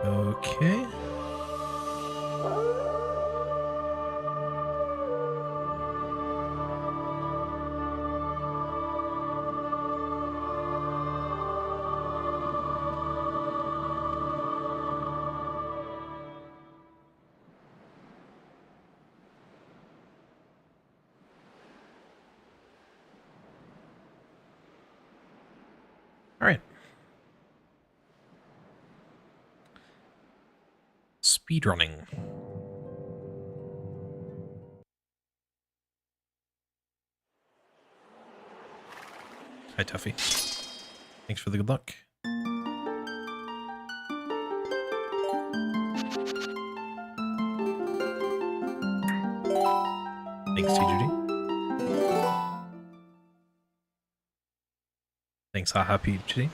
Okay. All right. Speedrunning. Hi, Tuffy. Thanks for the good luck. Thanks, TGD. Thanks, Haha PGD.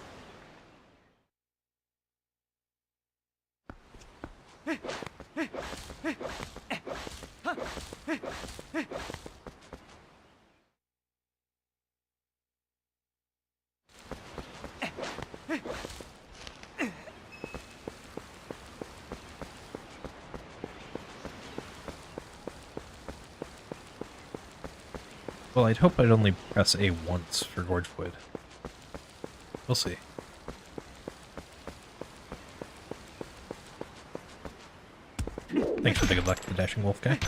Well, I'd hope I'd only press A once for Gorgewood. We'll see. Thanks for the good luck, the Dashing Wolf guy.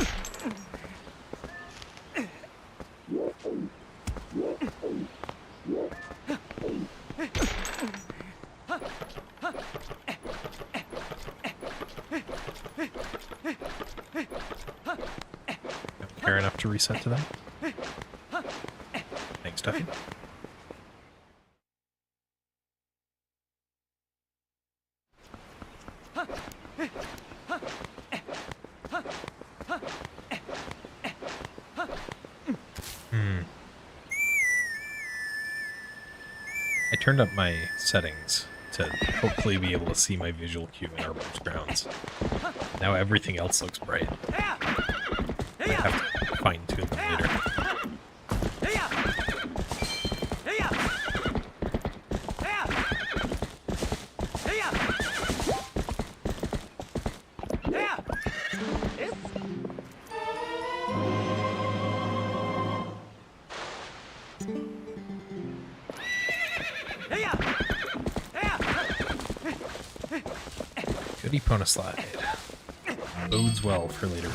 Don't care enough to reset to that. Thanks, Tuffy. I turned up my settings to hopefully be able to see my visual cue in Arbor's grounds. Now everything else looks bright. I have to fine-tune them later. Good Epona slide. Bodes well for later.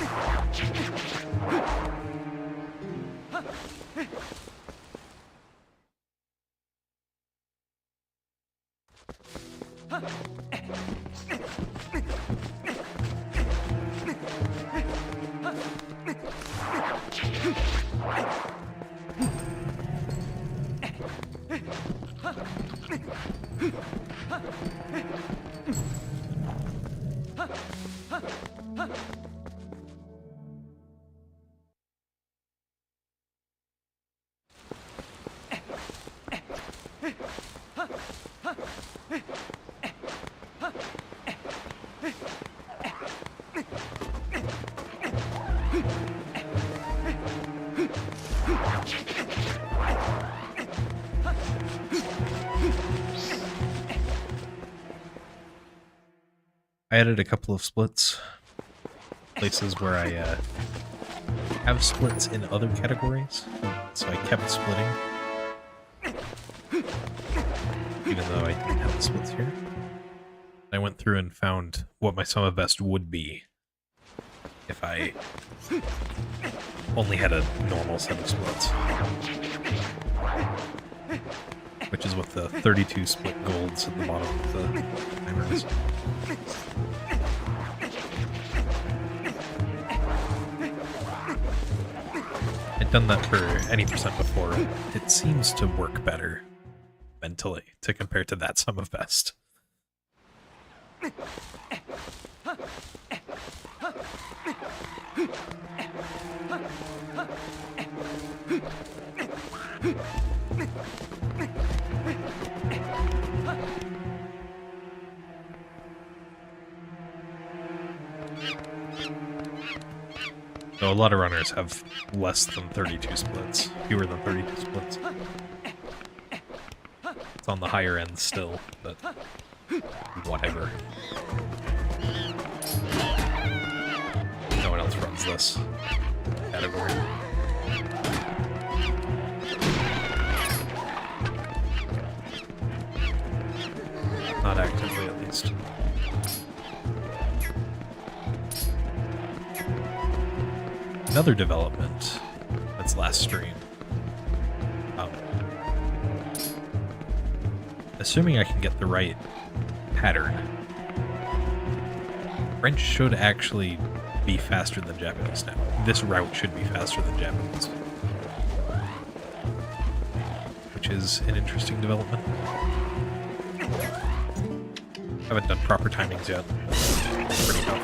I added a couple of splits, places where I have splits in other categories, so I kept splitting, even though I didn't have the splits here. I went through and found what my sum of best would be if I only had a normal set of splits, which is what the 32 split golds at the bottom of the timer is. I'd done that for any percent before. It seems to work better mentally to compare to that sum of best. So a lot of runners have less than 32 splits, fewer than 32 splits. It's on the higher end still, but whatever. this category. Not actively, at least. Another development that's last stream. Assuming I can get the right pattern, French should actually be faster than Japanese now. This route should be faster than Japanese, which is an interesting development. Haven't done proper timings yet. Pretty tough.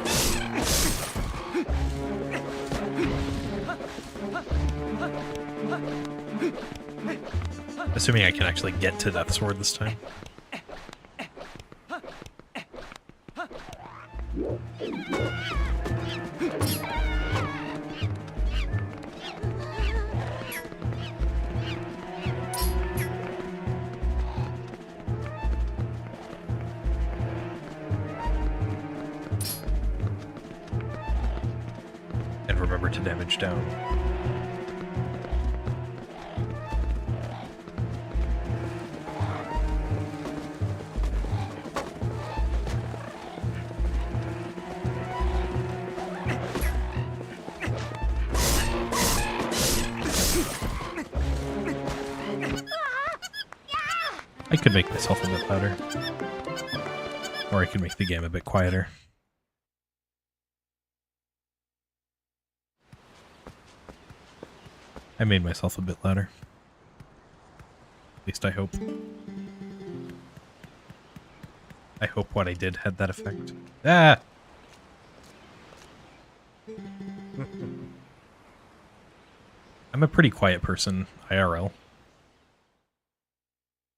Assuming I can actually get to Death Sword this time. And remember to damage down. I could make myself a bit louder. Or I could make the game a bit quieter. I made myself a bit louder. At least I hope. I hope what I did had that effect. Ah! I'm a pretty quiet person, IRL.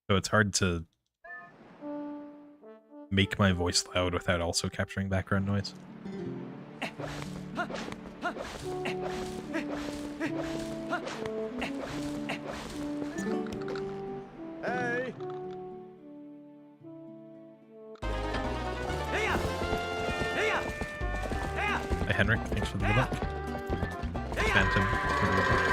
So it's hard to make my voice loud without also capturing background noise. Hey! Hi Henrik, thanks for the good luck. Phantom, thanks for the good luck.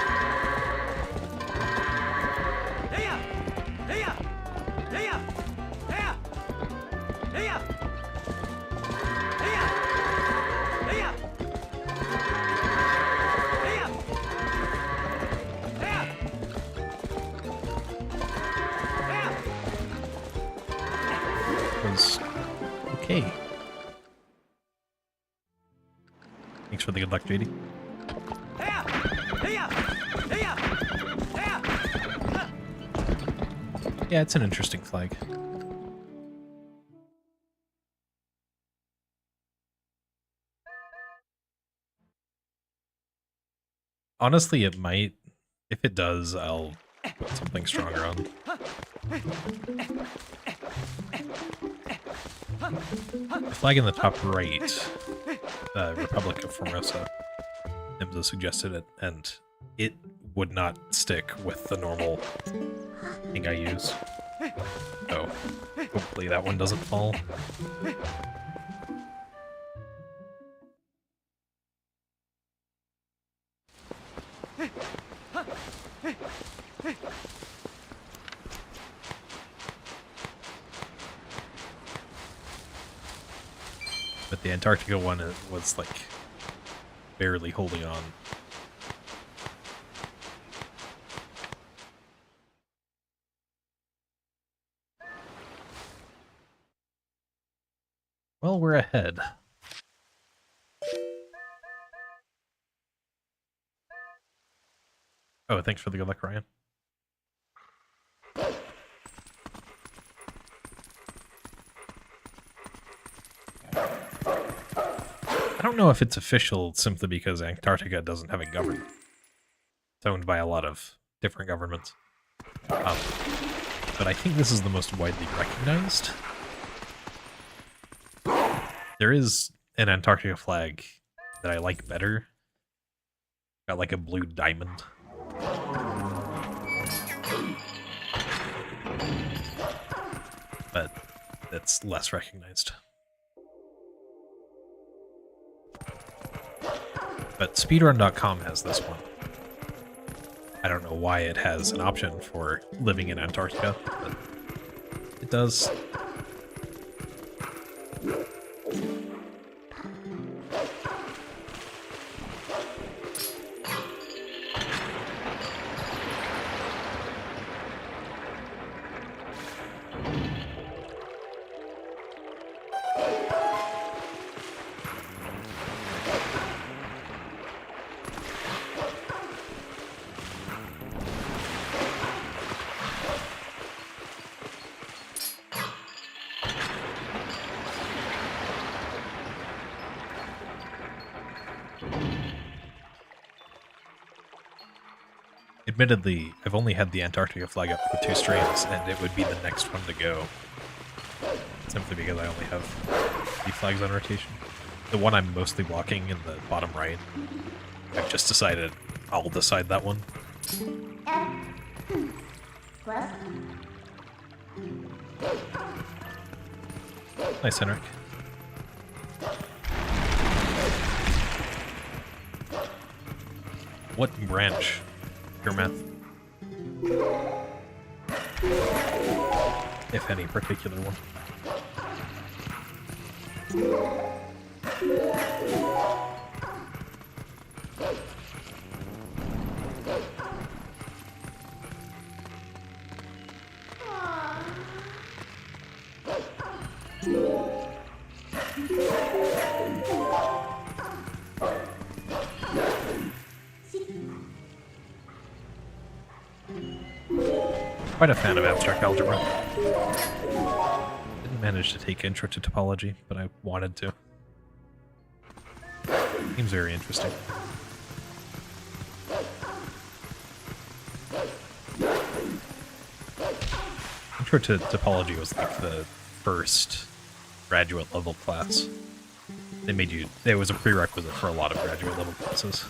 Was okay. Thanks for the good luck, JD. Yeah, it's an interesting flag. Honestly, it might. If it does, I'll put something stronger on. The flag in the top right, Republic of Formosa, Nimza suggested it, and it would not stick with the normal thing I use. So, hopefully that one doesn't fall. But the Antarctica one was like barely holding on. Well, we're ahead. Oh, thanks for the good luck, Ryan. I don't know if it's official simply because Antarctica doesn't have a government. It's owned by a lot of different governments. But I think this is the most widely recognized. There is an Antarctica flag that I like better. Got like a blue diamond. But it's less recognized. But Speedrun.com has this one. I don't know why it has an option for living in Antarctica, but it does. Admittedly, I've only had the Antarctica flag up for 2 streams, and it would be the next one to go. Simply because I only have 3 flags on rotation. The one I'm mostly blocking in the bottom right, I've just decided I'll decide that one. Nice, Henrik. What branch? Pure math. If any particular one. Quite a fan of abstract algebra. Didn't manage to take intro to topology, but I wanted to. Seems very interesting. Intro to topology was like the first graduate level class. They made you, it was a prerequisite for a lot of graduate level classes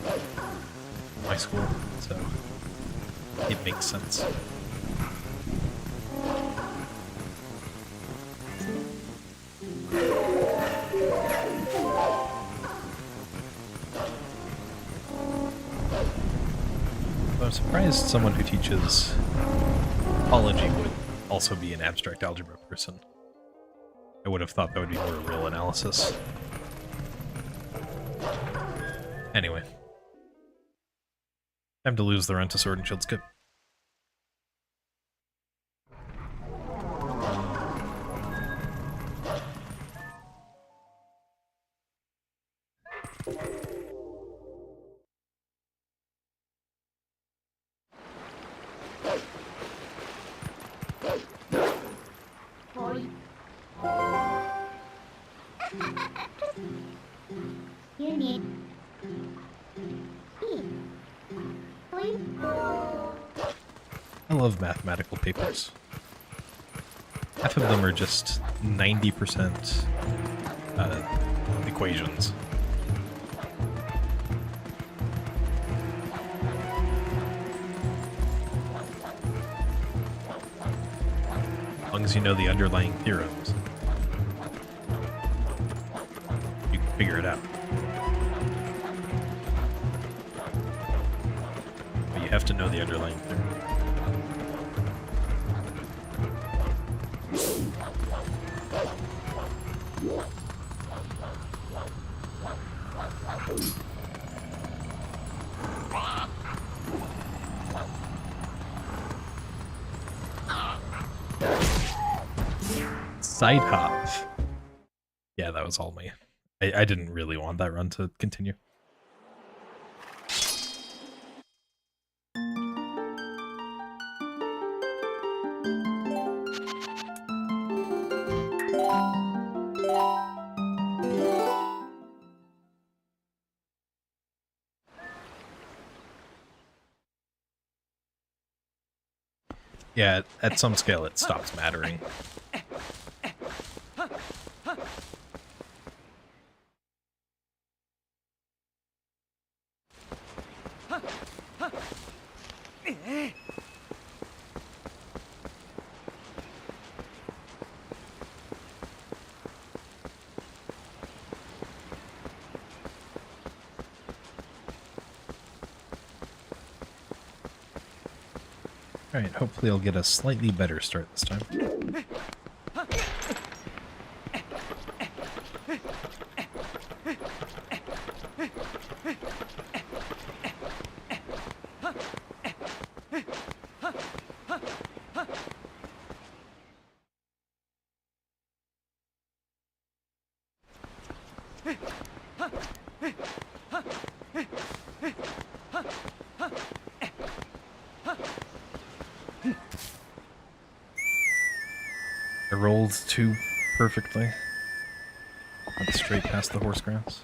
in my school, so it makes sense. I'm surprised someone who teaches topology would also be an abstract algebra person. I would have thought that would be more real analysis. Anyway. Time to lose the rent to Sword and Shield skip. I love mathematical papers. Half of them are just 90% equations. As long as you know the underlying theorems, you can figure it out. But you have to know the underlying theorem. Side hop. Yeah, that was all me. I didn't really want that run to continue. Yeah, at some scale it stops mattering. Alright, hopefully I'll get a slightly better start this time. I rolled 2 perfectly. Went straight past the horse grounds.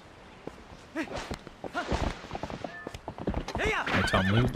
Hi, Tom Lou.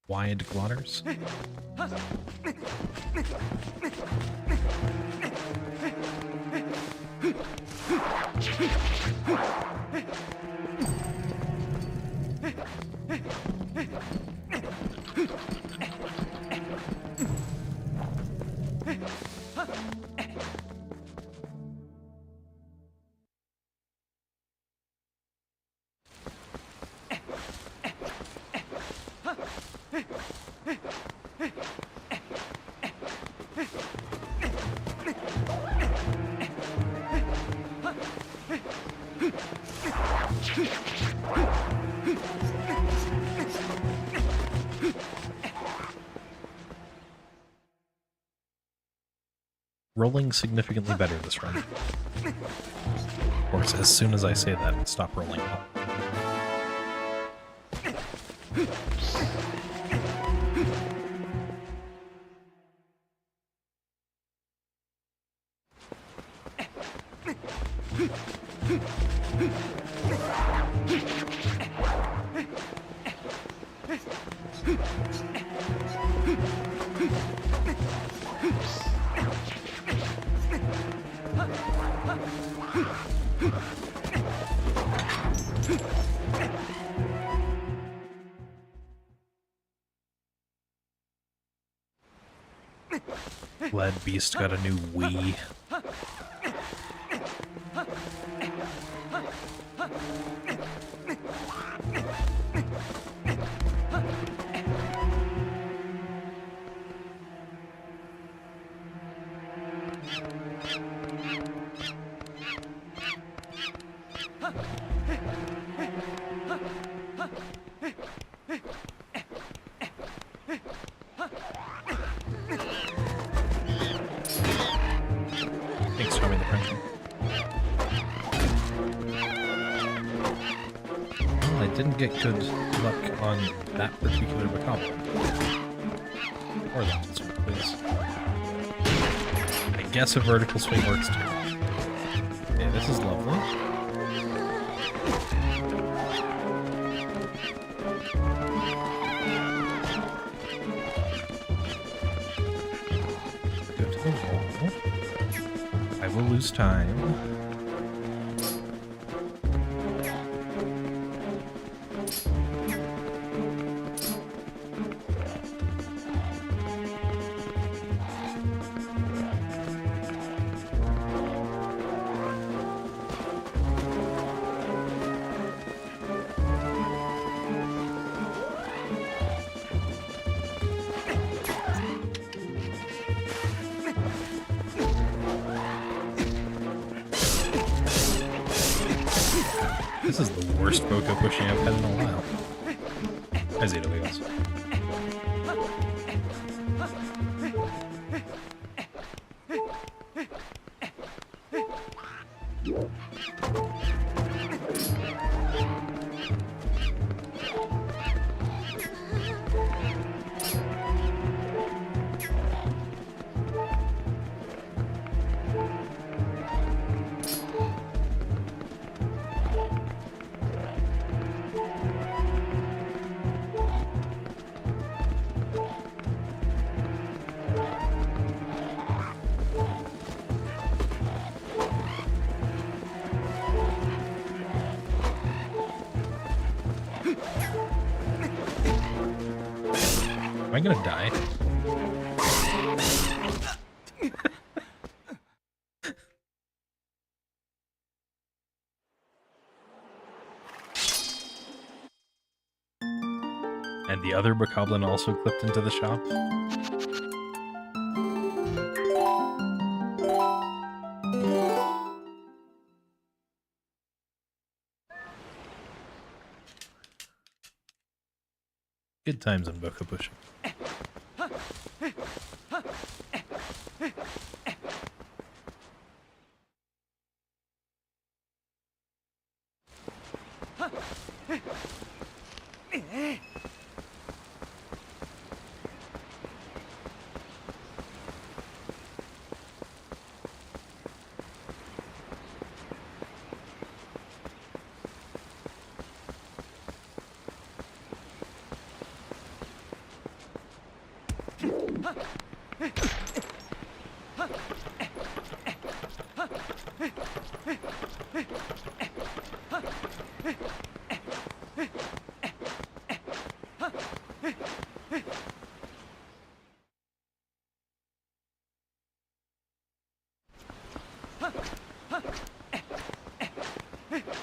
Wide glotters. Rolling significantly better this run. Of course, as soon as I say that, stop rolling up. Glad Beast got a new Wii. Thanks, Tommy the Frenchman. Well, I didn't get good luck on that particular macabre. Or that swing, please. I guess a vertical swing works too. Okay, this is lovely. Go to the wall. I will lose time. This is the worst Boko pushing I've had in a while. As it always. I gonna die? And the other bokoblin also clipped into the shop? Good times on Boko pushing.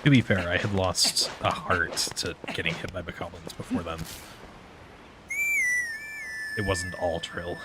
To be fair, I had lost a heart to getting hit by bokoblins before then. It wasn't all Trill.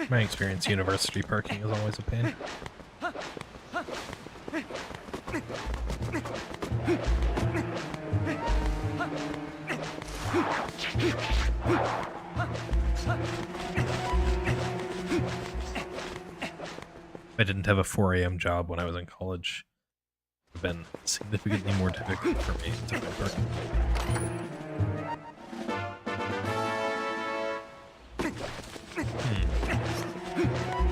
My experience, university parking is always a pain. If I didn't have a 4 a.m. job when I was in college, it would have been significantly more difficult for me to find parking.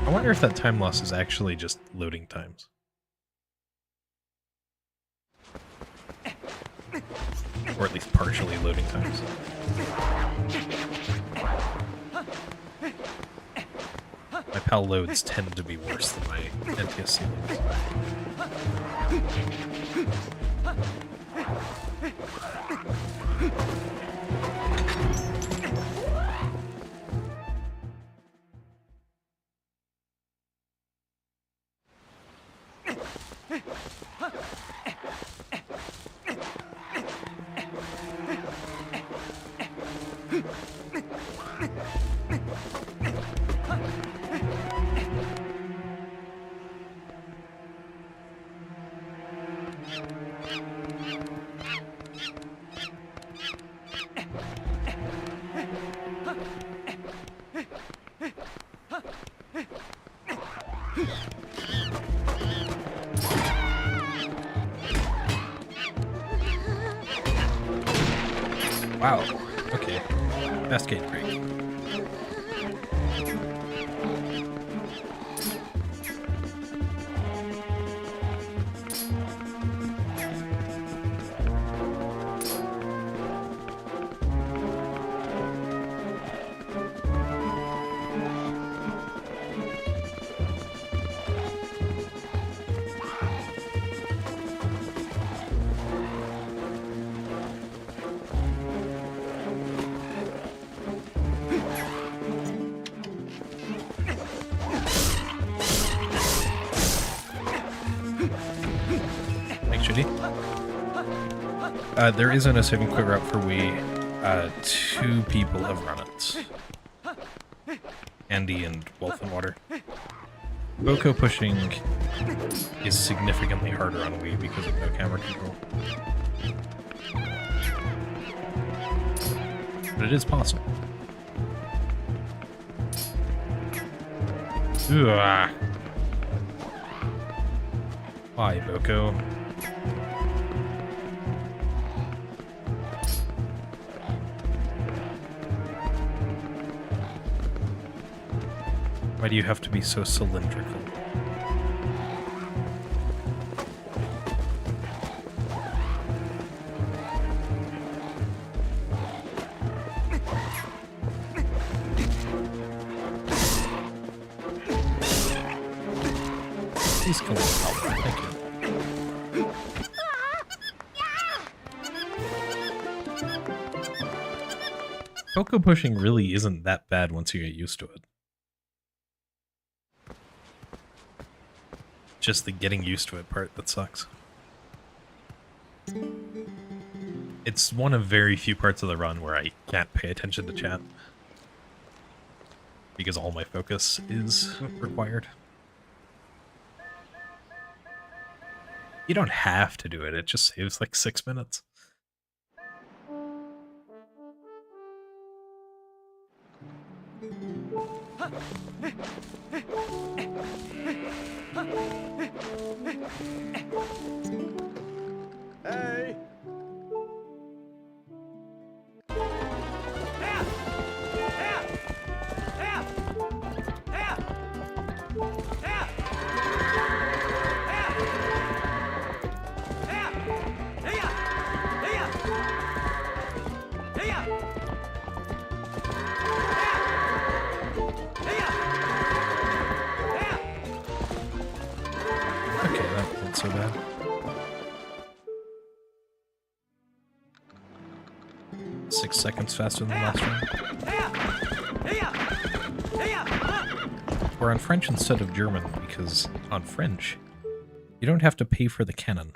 I wonder if that time loss is actually just loading times. Or at least partially loading times. My PAL loads tend to be worse than my NTSC loads. Wow. Okay. Cascade break. There isn't a saving quick route for Wii. 2 people have run it. Andy and Wolf and Water. Boko pushing is significantly harder on Wii because of no camera control. But it is possible. Ugh. Why, Boko? Why do you have to be so cylindrical? Please kill me. Thank you. Boko pushing really isn't that bad once you get used to it. Just the getting used to it part that sucks. It's one of very few parts of the run where I can't pay attention to chat. Because all my focus is required. You don't have to do it, it just saves like 6 minutes. Hey! Okay, that wasn't so bad. Six seconds faster than the last one. We're on French instead of German because on French, you don't have to pay for the cannon.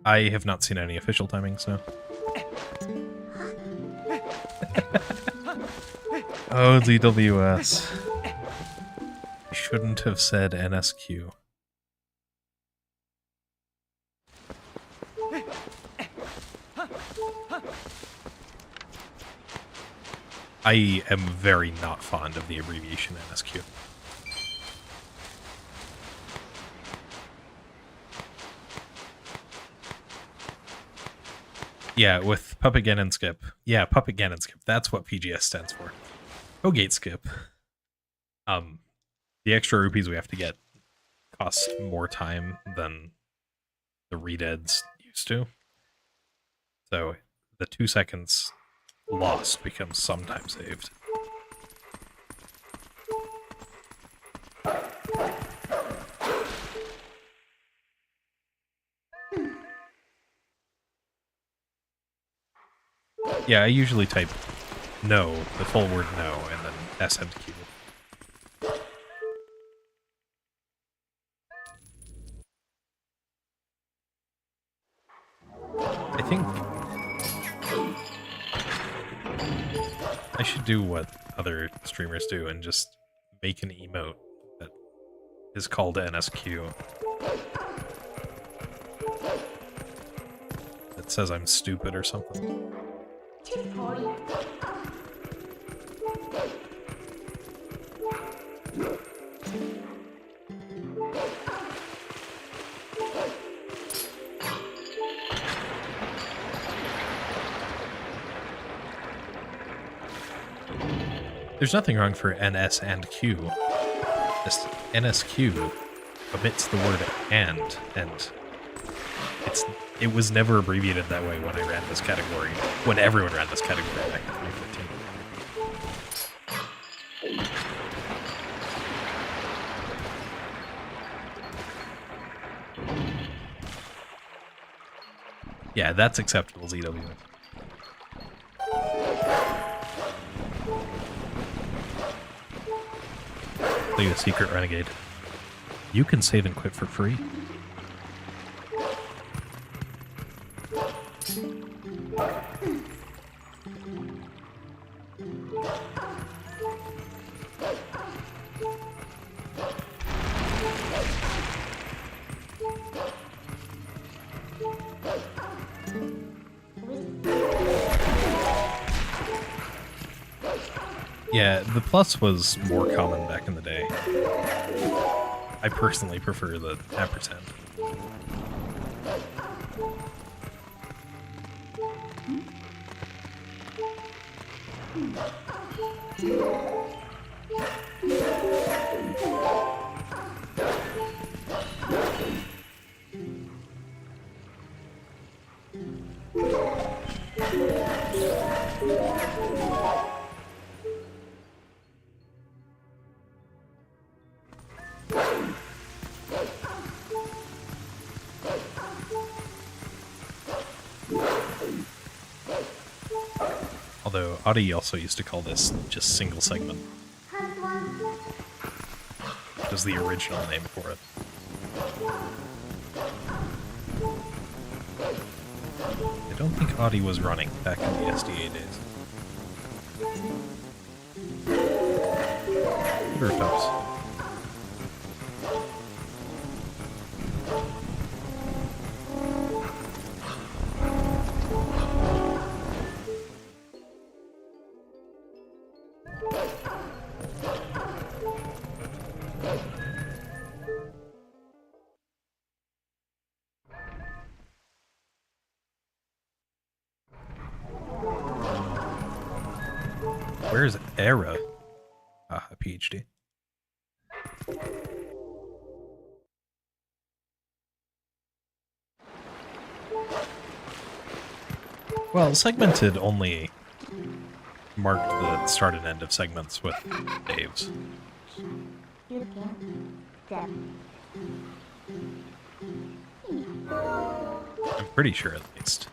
I have not seen any official timings, no. Oh, DWS. I shouldn't have said NSQ. I am very not fond of the abbreviation NSQ. Yeah, with Puppet Gen and Skip. Yeah, Puppet Gen and Skip. That's what PGS stands for. Gate Skip. The extra rupees we have to get cost more time than the redeads used to. So the 2 seconds lost becomes sometimes saved. Yeah, I usually type no, the full word no, and then S and Q. I think I should do what other streamers do and just make an emote that is called NSQ. That says I'm stupid or something. There's nothing wrong for NS and Q. This NSQ omits the word and it was never abbreviated that way when I ran this category, when everyone ran this category back in 2015. Yeah, that's acceptable, ZW. Play a secret renegade. You can save and quit for free. Yeah, the plus was more common back in the day. I personally prefer the ampersand. Although Audi also used to call this just single segment. Which was the original name for it. I don't think Audi was running back in the SDA days. Rooftops. Where's Era? Ah, a PhD. Well, segmented only marked the start and end of segments with Dave's. I'm pretty sure, at least.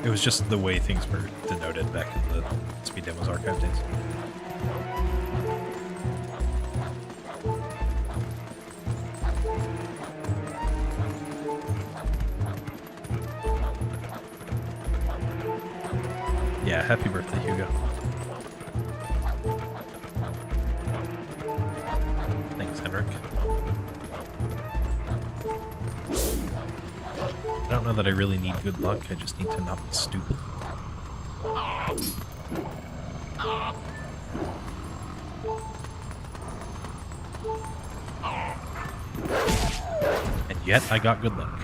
It was just the way things were denoted back in the Speed Demos archive days. Yeah, happy birthday, Hugo. Thanks, Henrik. I don't know that I really need good luck, I just need to not be stupid. And yet, I got good luck.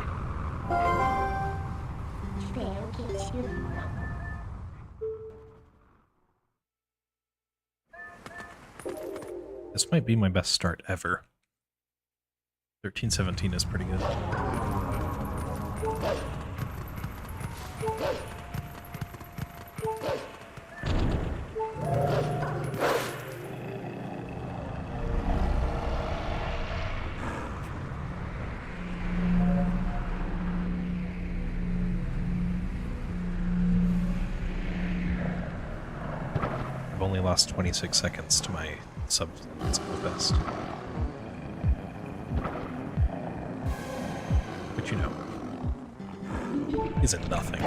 This might be my best start ever. 1317 is pretty good. I've only lost 26 seconds to my sub-limits at the best. But you know, isn't nothing.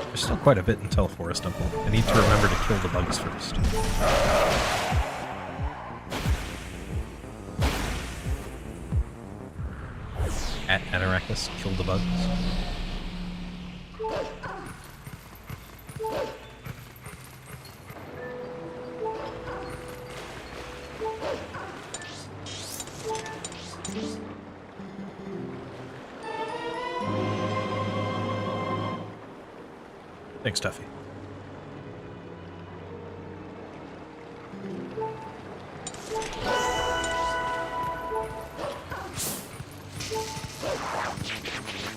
There's still quite a bit until Forest Temple. I need to remember to kill the bugs first. At Anarakis, kill the bugs. Thanks, Tuffy.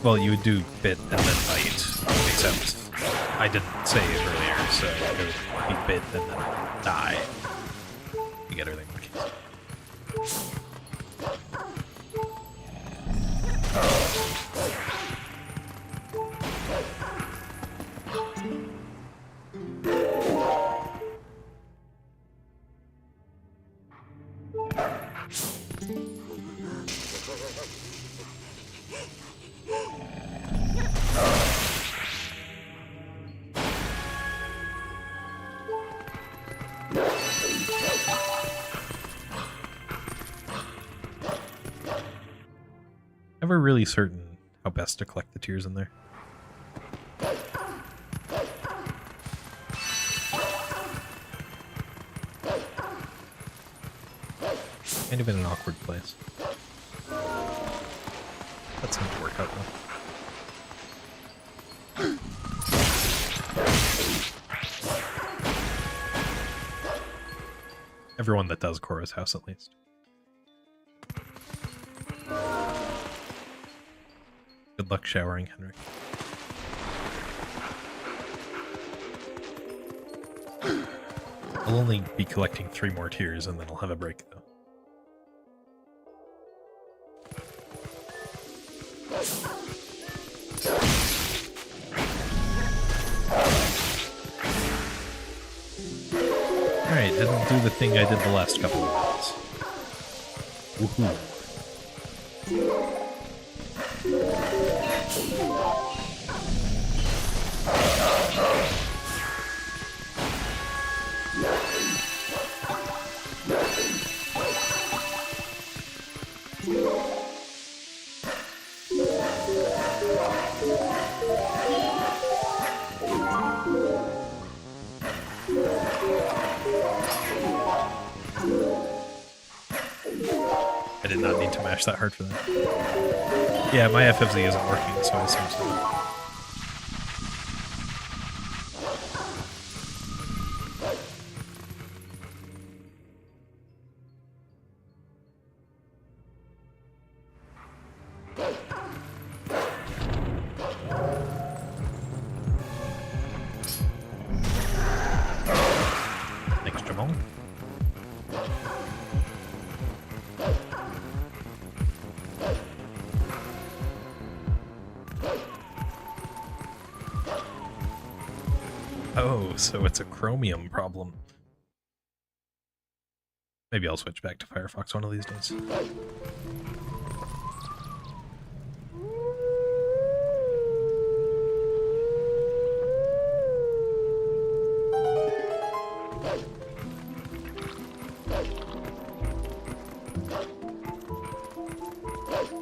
Well, you would do bit and then bite, except I didn't say it earlier, so it would be bit and then die. You get everything in the case. Never really certain how best to collect the tears in there. Kind of in an awkward place. That seemed to work out well. Everyone that does Cora's house, at least. Good luck showering, Henrik. I'll only be collecting 3 more tears and then I'll have a break, though. Alright, didn't do the thing I did the last couple of rounds. Woohoo. I did not need to mash that hard for that. Yeah, my FFZ isn't working, so I assume so. Thanks, Jamal. Oh, so it's a chromium problem. Maybe I'll switch back to Firefox one of these days.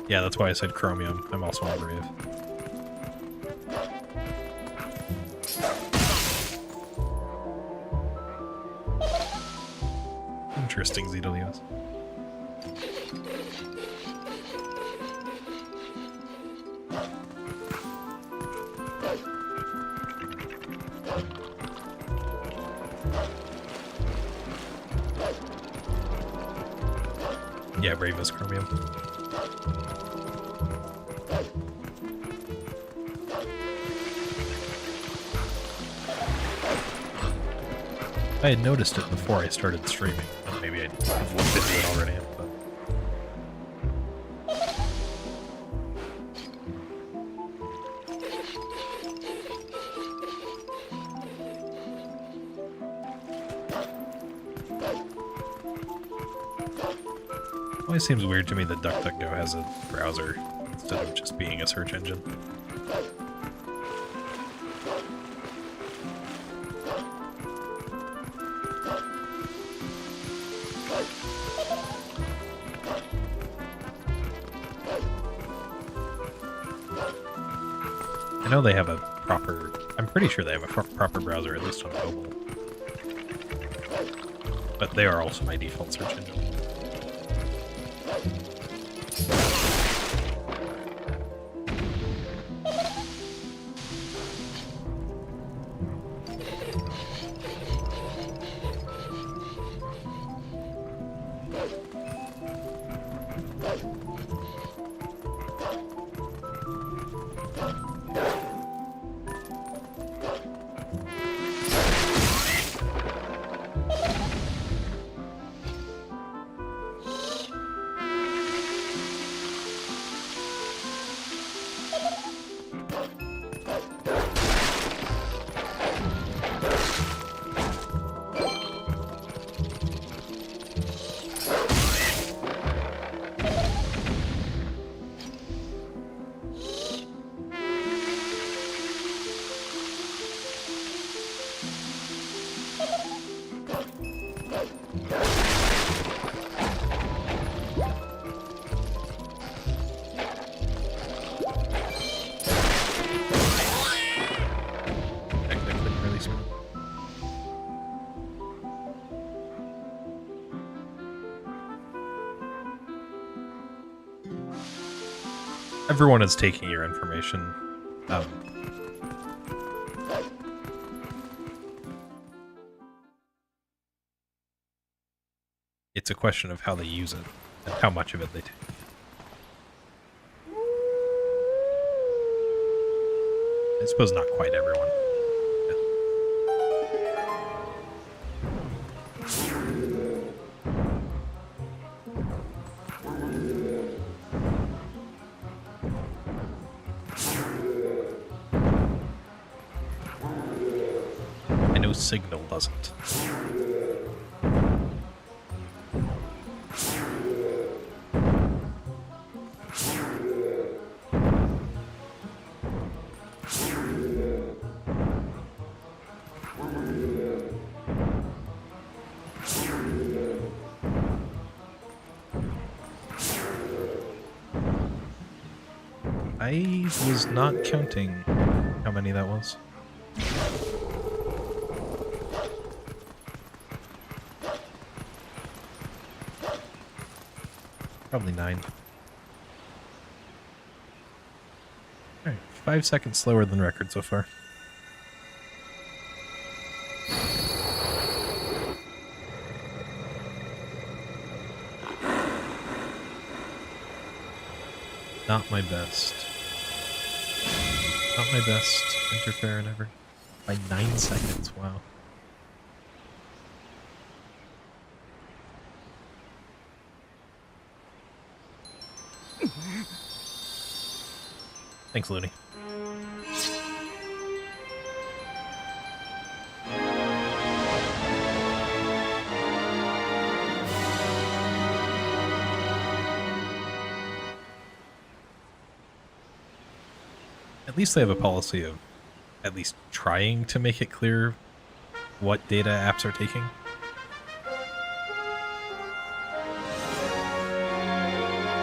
Yeah, that's why I said chromium. I'm also on Brave. Interesting, ZWS. Yeah, Brave is chromium. I had noticed it before I started streaming. Maybe I've looked into it already. But... It always seems weird to me that DuckDuckGo has a browser instead of just being a search engine. I know they have a proper... I'm pretty sure they have a proper browser, at least on mobile. But they are also my default search engine. Everyone is taking your information. It's a question of how they use it and how much of it they take. I suppose not quite everyone. I know Signal doesn't. I was not counting how many that was. Probably 9. Alright, 5 seconds slower than record so far. Not my best. Not my best interferon ever. By 9 seconds, wow. Thanks, Looney. At least they have a policy of at least trying to make it clear what data apps are taking.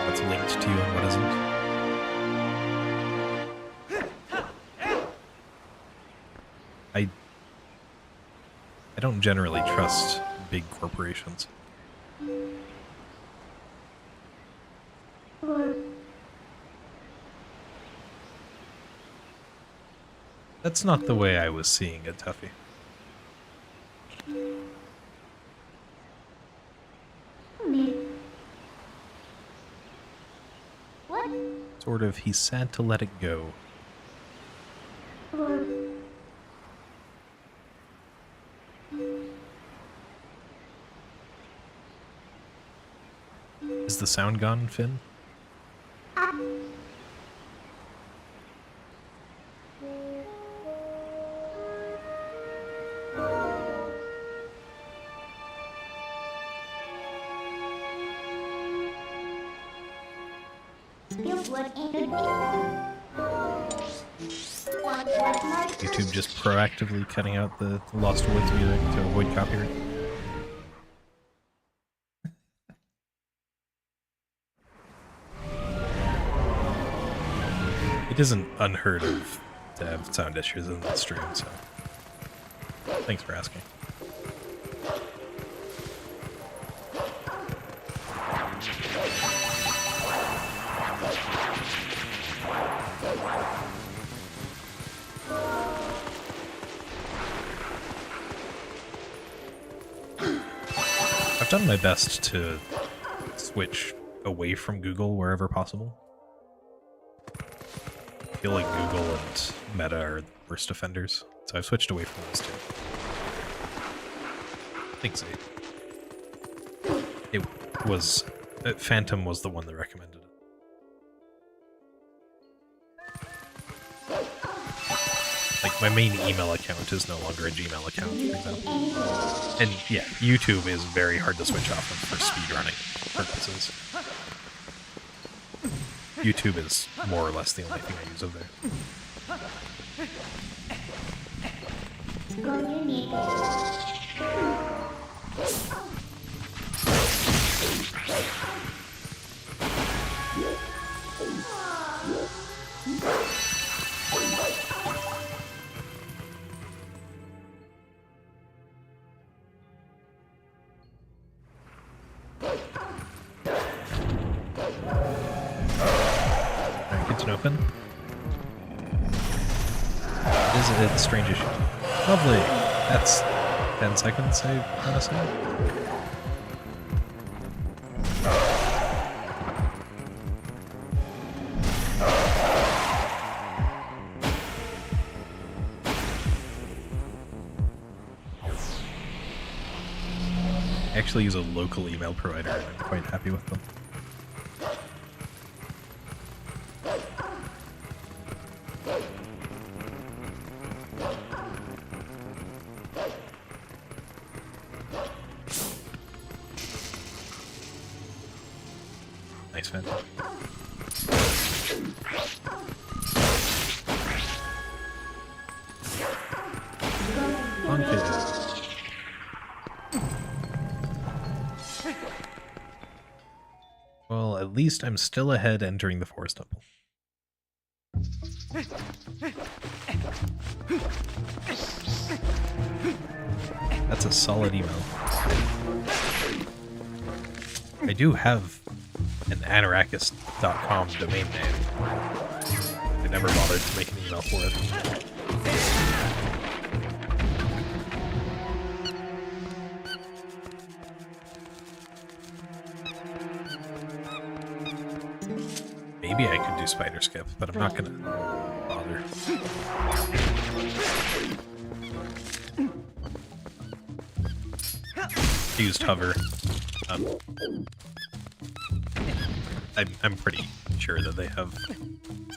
What's linked to you and what isn't. I don't generally trust big corporations. That's not the way I was seeing it, Tuffy. What? Sort of, he's sad to let it go. Is the sound gone, Finn? YouTube just proactively cutting out the Lost Woods music to avoid copyright. It isn't unheard of to have sound issues in the stream, so thanks for asking. I've done my best to switch away from Google wherever possible. I feel like Google and Meta are the worst offenders, so I've switched away from those two. I think so. It was... Phantom was the one that recommended it. Like, my main email account is no longer a Gmail account, for example. And yeah, YouTube is very hard to switch off of for speedrunning purposes. YouTube is more or less the only thing I use over open. It is a strange issue. Lovely. That's 10 seconds, I want to say. I actually use a local email provider and I'm quite happy with them. Nice, man. Well, at least I'm still ahead entering the Forest Temple. That's a solid email. I do have an Anarakis.com domain name. I never bothered to make an email for it. Maybe I could do spider skip, but I'm not gonna bother. I used hover. I'm pretty sure that they have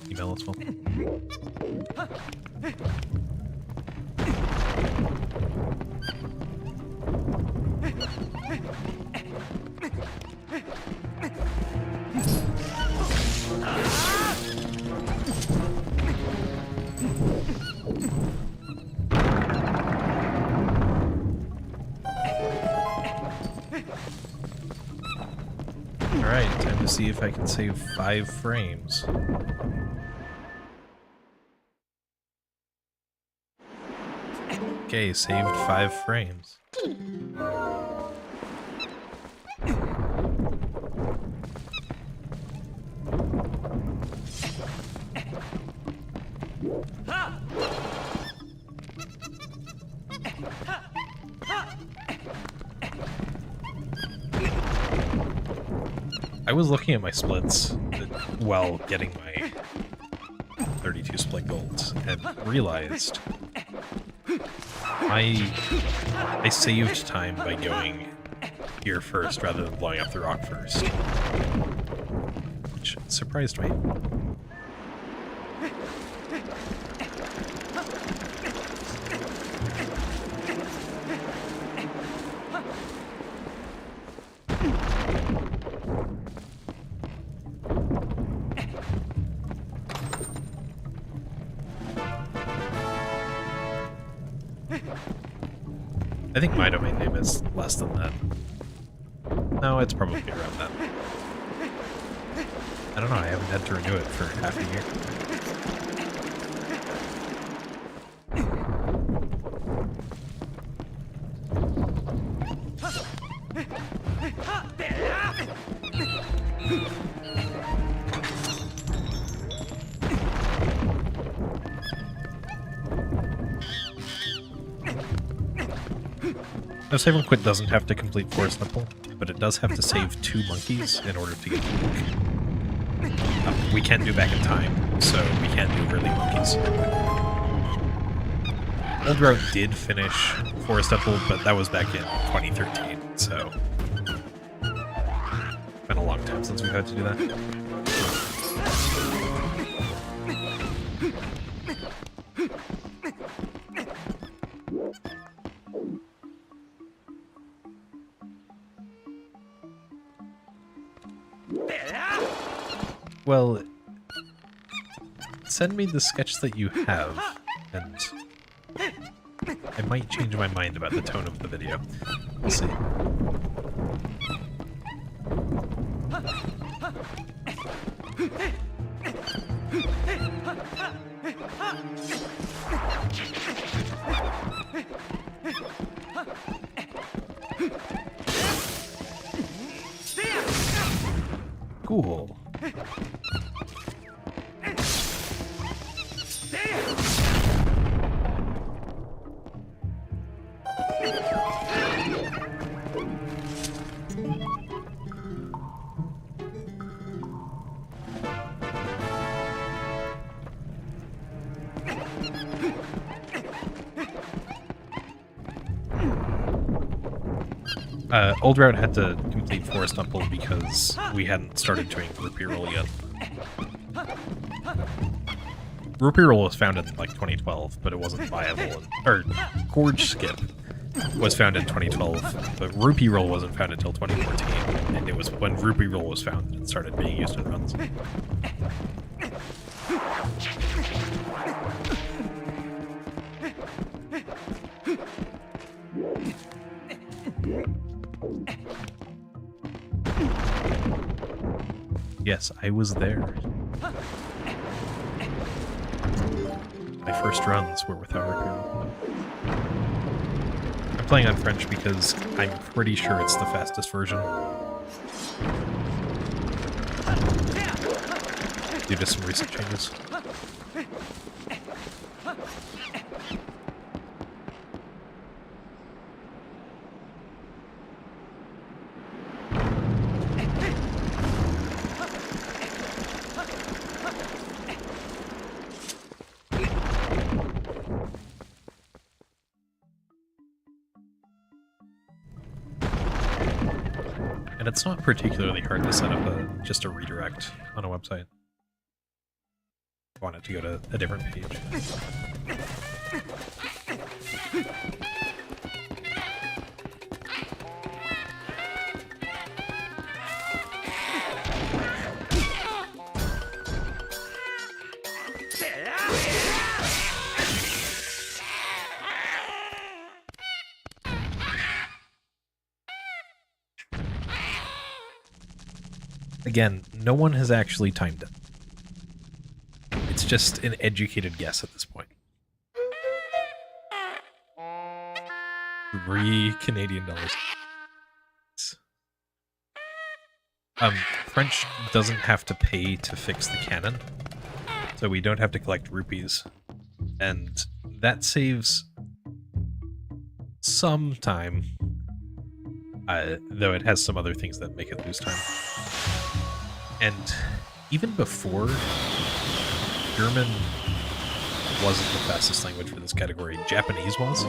email as well. Alright, time to see if I can save 5 frames. Okay, saved 5 frames. I was looking at my splits while getting my 32 split golds and realized I saved time by going here first rather than blowing up the rock first, which surprised me. I think my domain name is less than that. No, it's probably around that. I don't know, I haven't had to renew it for half a year. No, Save and Quit doesn't have to complete Forest Temple, but it does have to save 2 monkeys in order to get the book. We can't do back in time, so we can't do early monkeys. Old Route did finish Forest Temple, but that was back in 2013, so it's been a long time since we've had to do that. Well, send me the sketch that you have, and I might change my mind about the tone of the video. We'll see. Cool. Old Route had to complete Forest Temple because we hadn't started doing Rupee Roll yet. Rupee Roll was found in, like, 2012, but it wasn't viable. Or, Gorge Skip was found in 2012, but Rupee Roll wasn't found until 2014, and it was when Rupee Roll was found that it started being used in runs. Yes, I was there. My first runs were without repair. I'm playing on French because I'm pretty sure it's the fastest version. Due to some recent changes. And it's not particularly hard to set up just a redirect on a website. I want it to go to a different page. Again, no one has actually timed it. It's just an educated guess at this point. 3 Canadian dollars. French doesn't have to pay to fix the cannon, so we don't have to collect rupees. And that saves some time, though it has some other things that make it lose time. And even before, German wasn't the fastest language for this category. Japanese was.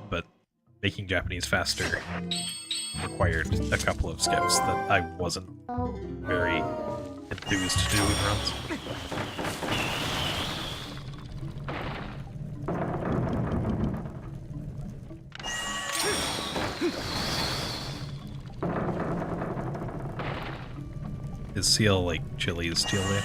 But making Japanese faster required a couple of skips that I wasn't very enthused to do in runs. Is CL like Chile's Chile?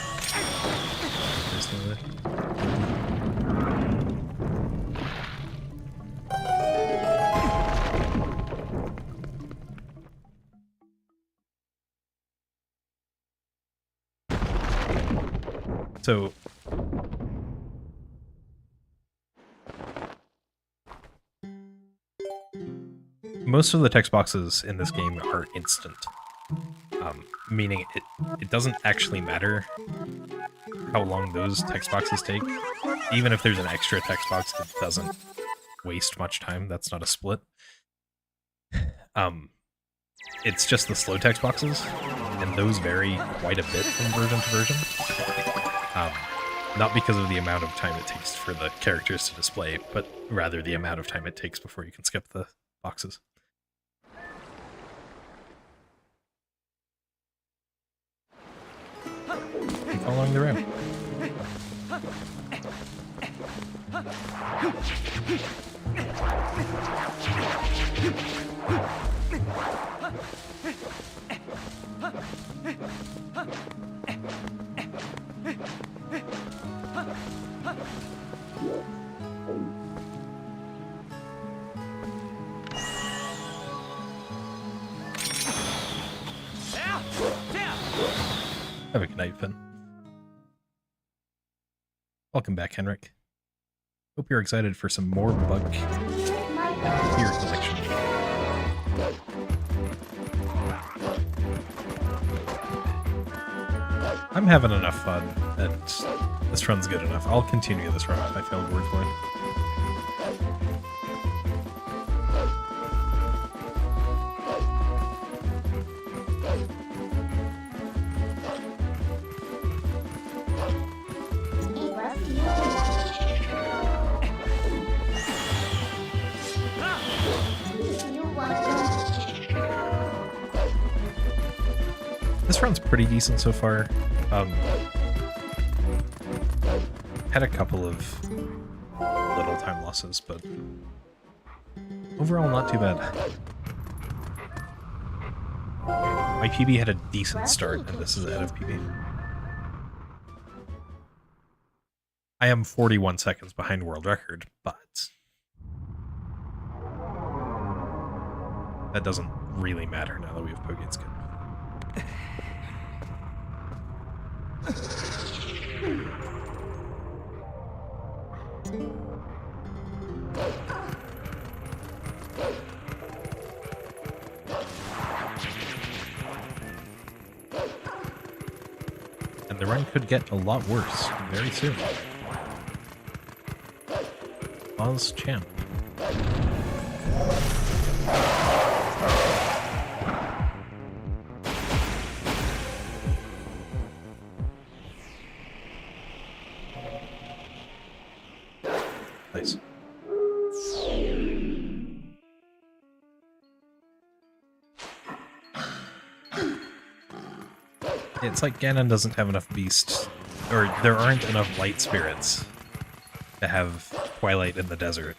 So most of the text boxes in this game are instant. Meaning it doesn't actually matter how long those text boxes take. Even if there's an extra text box, it doesn't waste much time. That's not a split. It's just the slow text boxes, and those vary quite a bit from version to version. Not because of the amount of time it takes for the characters to display, but rather the amount of time it takes before you can skip the boxes. Following the route. Have a good night, Finn. Welcome back, Henrik. Hope you're excited for some more bug gear collection. I'm having enough fun, and this run's good enough. I'll continue this run if I failed word point. This round's pretty decent so far. Had a couple of little time losses, but overall not too bad. My PB had a decent start, and this is ahead of PB. I am 41 seconds behind world record, but that doesn't really matter now that we have Pogain Skin. And the run could get a lot worse very soon. Oz Champ. Nice. It's like Ganon doesn't have enough beast, or there aren't enough light spirits to have Twilight in the desert.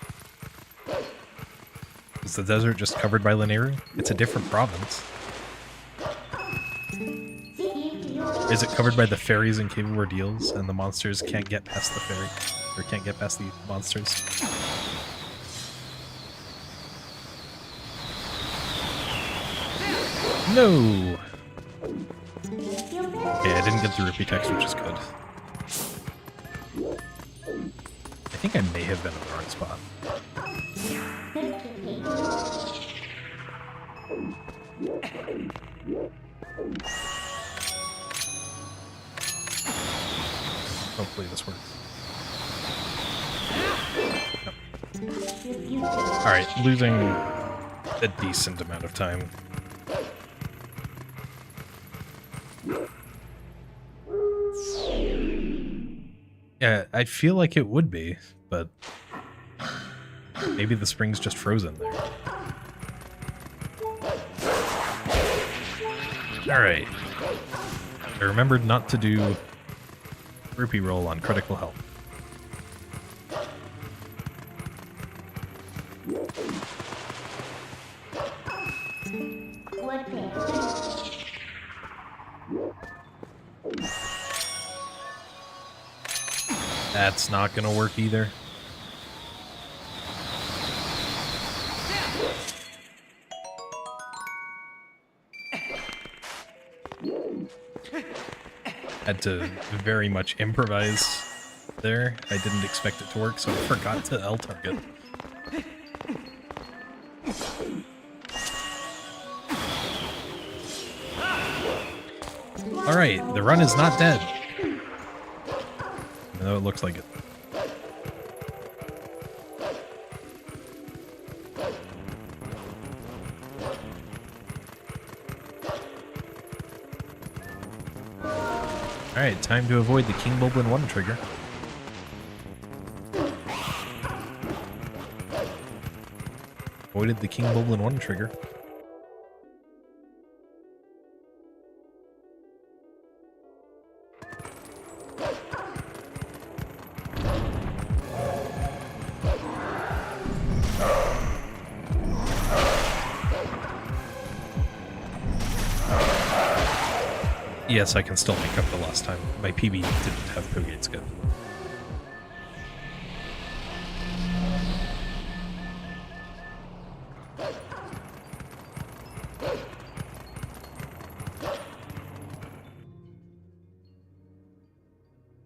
Is the desert just covered by Linearu? It's a different province. Is it covered by the fairies and cave of ordeals, and the monsters can't get past the fairy, or can't get past the monsters? No! Okay, I didn't get the rupee text, which is good. I think I may have been in the wrong spot. Hopefully this works. Nope. Alright, losing a decent amount of time. Yeah, I feel like it would be, but maybe the spring's just frozen there. Alright. I remembered not to do rupee roll on critical health. That's not gonna work either. Had to very much improvise there. I didn't expect it to work, so I forgot to L target. Alright, the run is not dead. Even though it looks like it. Alright, time to avoid the King Bulblin 1 trigger. Avoided the King Bulblin 1 trigger. Yes, I can still make up the lost time. My PB didn't have Pogain Skin.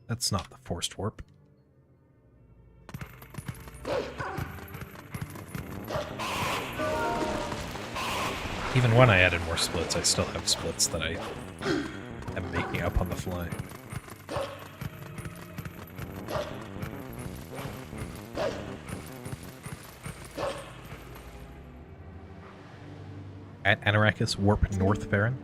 That's not the forced warp. Even when I added more splits, I still have splits that I am making up on the fly. At Anarakis, warp north, Baron.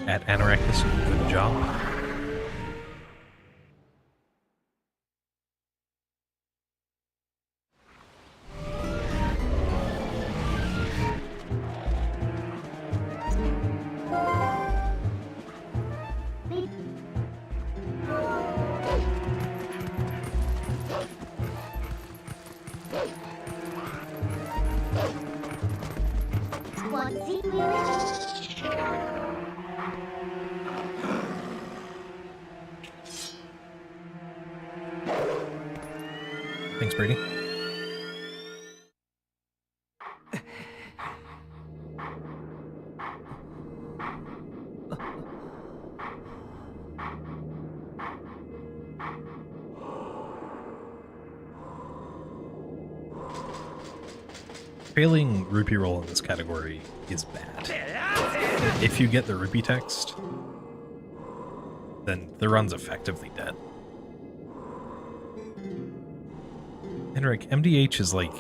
At Anarakis, good job. Thanks, Brady. Failing rupee roll in this category is bad. If you get the rupee text, then the run's effectively dead. Henrik, MDH is like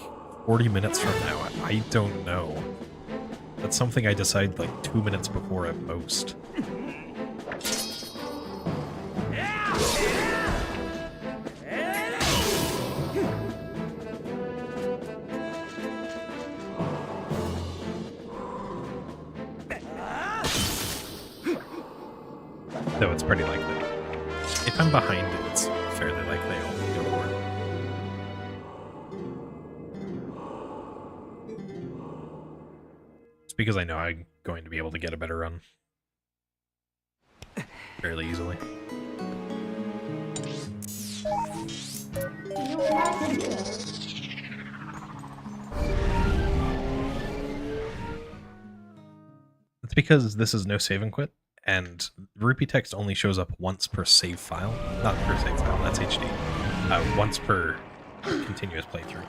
40 minutes from now. I don't know. That's something I decide like 2 minutes before at most. Though it's pretty likely. If I'm behind it, it's fairly likely I'll go for it. It's because I know I'm going to be able to get a better run fairly easily. It's because this is no save and quit. And rupee text only shows up once per save file. Not per save file, that's HD. Once per continuous playthrough.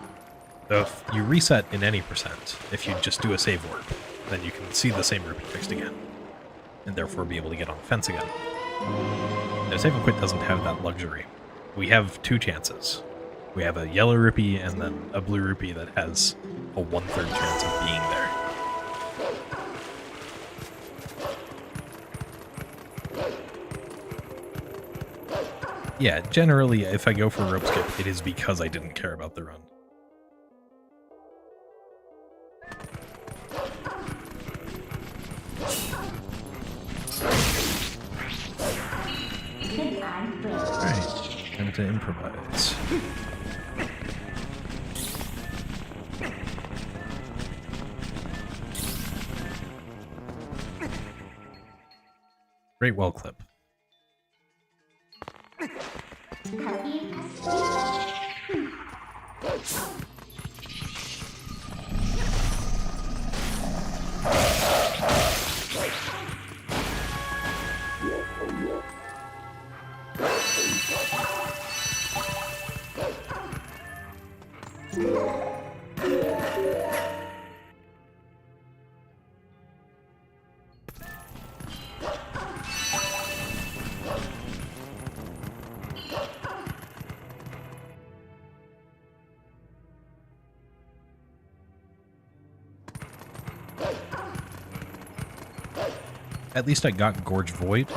So if you reset in any percent, if you just do a save warp, then you can see the same rupee text again. And therefore be able to get on the fence again. Now, save and quit doesn't have that luxury. We have two chances. We have a yellow rupee and then a blue rupee that has a 1/3 chance of being there. Yeah, generally, if I go for rope skip, it is because I didn't care about the run. Alright, time to improvise. Great wall clip. At least I got Gorge Void,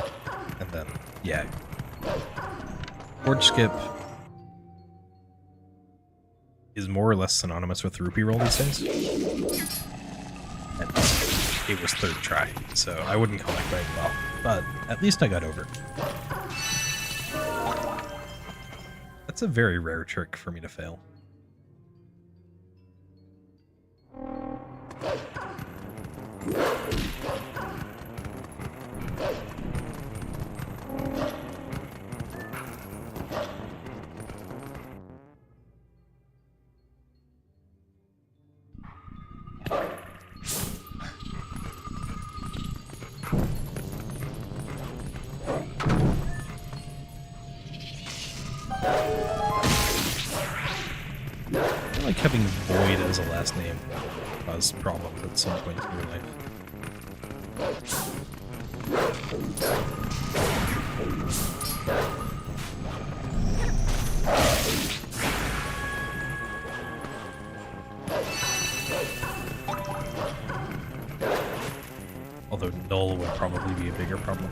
and then, yeah. Gorge Skip is more or less synonymous with rupee roll these days. And it was third try, so I wouldn't call it quite well, but at least I got over it. That's a very rare trick for me to fail. I like having Void as a last name cause problems at some point in your life. Although null would probably be a bigger problem.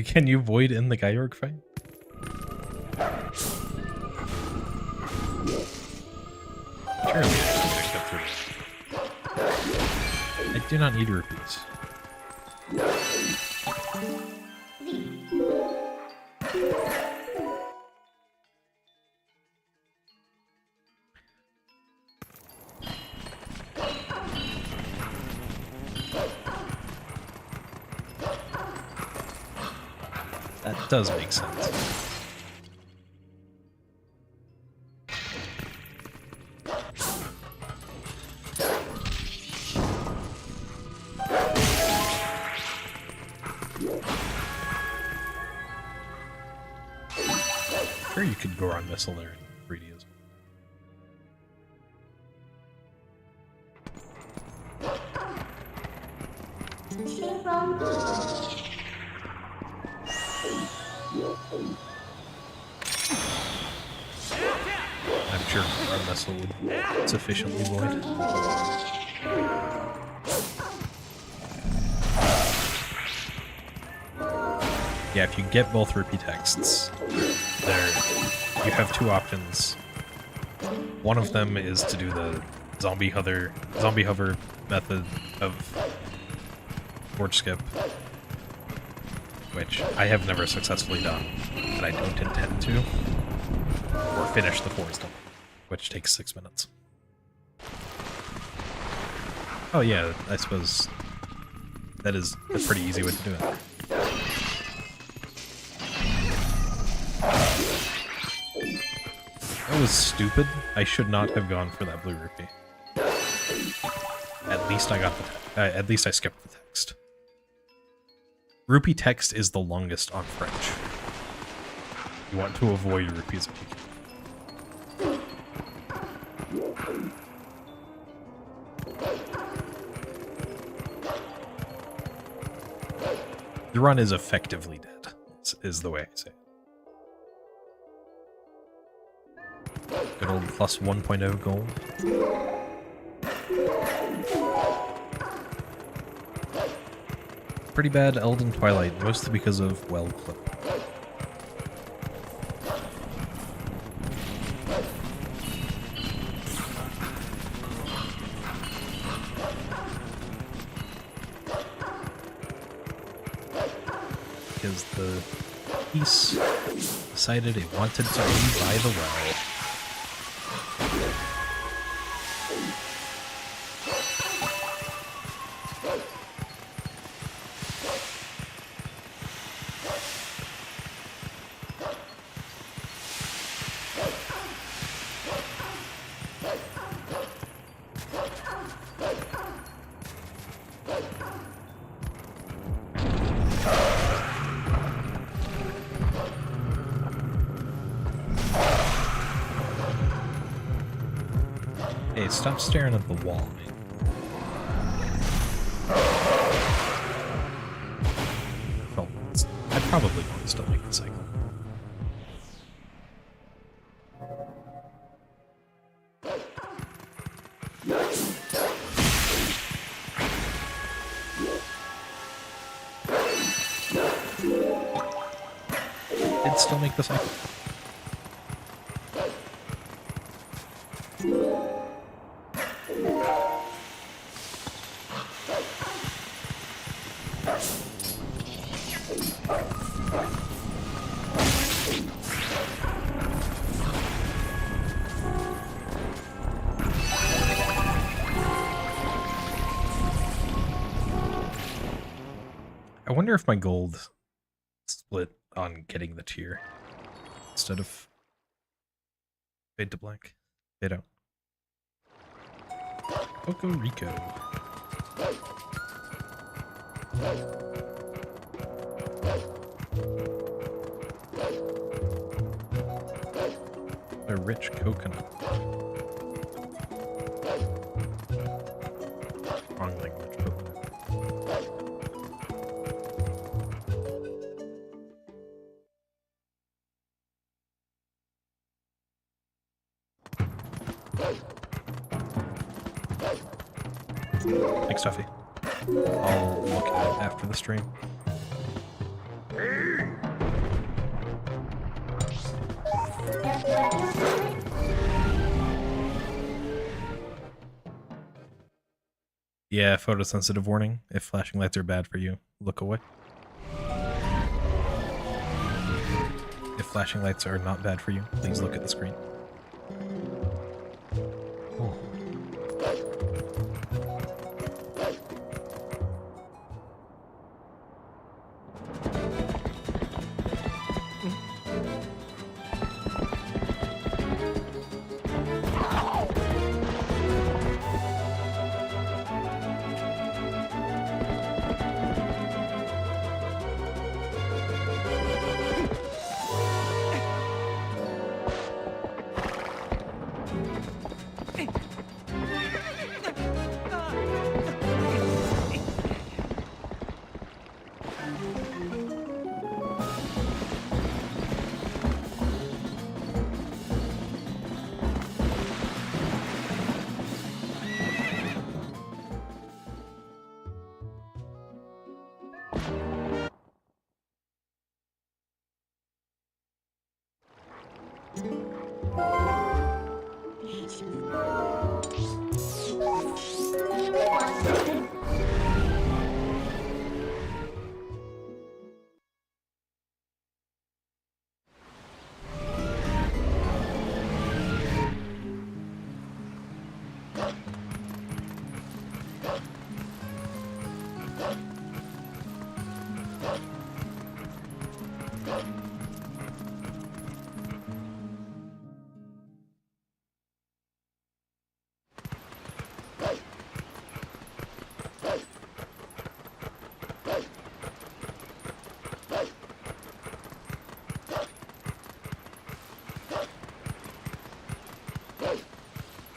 Can you void in the Georg fight? Surely I should get through. I do not need rupees. does make sense. Sure, you could go on missile there in 3D as I'm sure our missile would sufficiently void. Yeah, if you get both rupee texts, there you have two options. One of them is to do the zombie hover method of forge skip, which I have never successfully done, and I don't intend to, or finish the forest tunnel, which takes 6 minutes. Oh yeah, I suppose that is a pretty easy way to do it. That was stupid. I should not have gone for that blue rupee. At least I got the at least I skipped the text. Rupee text is the longest on French. You want to avoid rupees if you can. The run is effectively dead, is the way I say it. Good old plus 1.0 gold. Pretty bad Elden Twilight, mostly because of well clip. Because the piece decided it wanted to be by the well. Hey, stop staring at the wall, man. Well, I probably want to still make the cycle. It'd still make the cycle. I wonder if my gold split on getting the tier instead of fade to black. Fade out. Coco Rico. A rich coconut. Wrong language, coconut. Thanks, Tuffy. I'll look at it after the stream. Yeah, photosensitive warning. If flashing lights are bad for you, look away. If flashing lights are not bad for you, please look at the screen.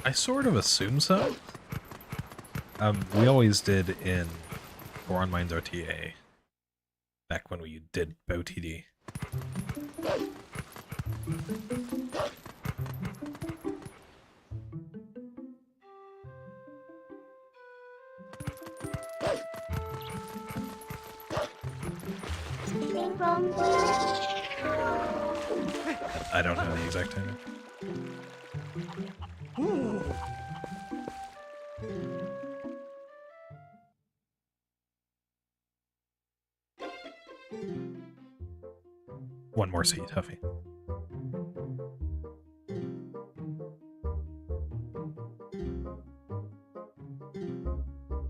I sort of assume so. We always did in Goron Mines RTA, back when we did BoTD. I don't know the exact timing. One more seat, Huffy.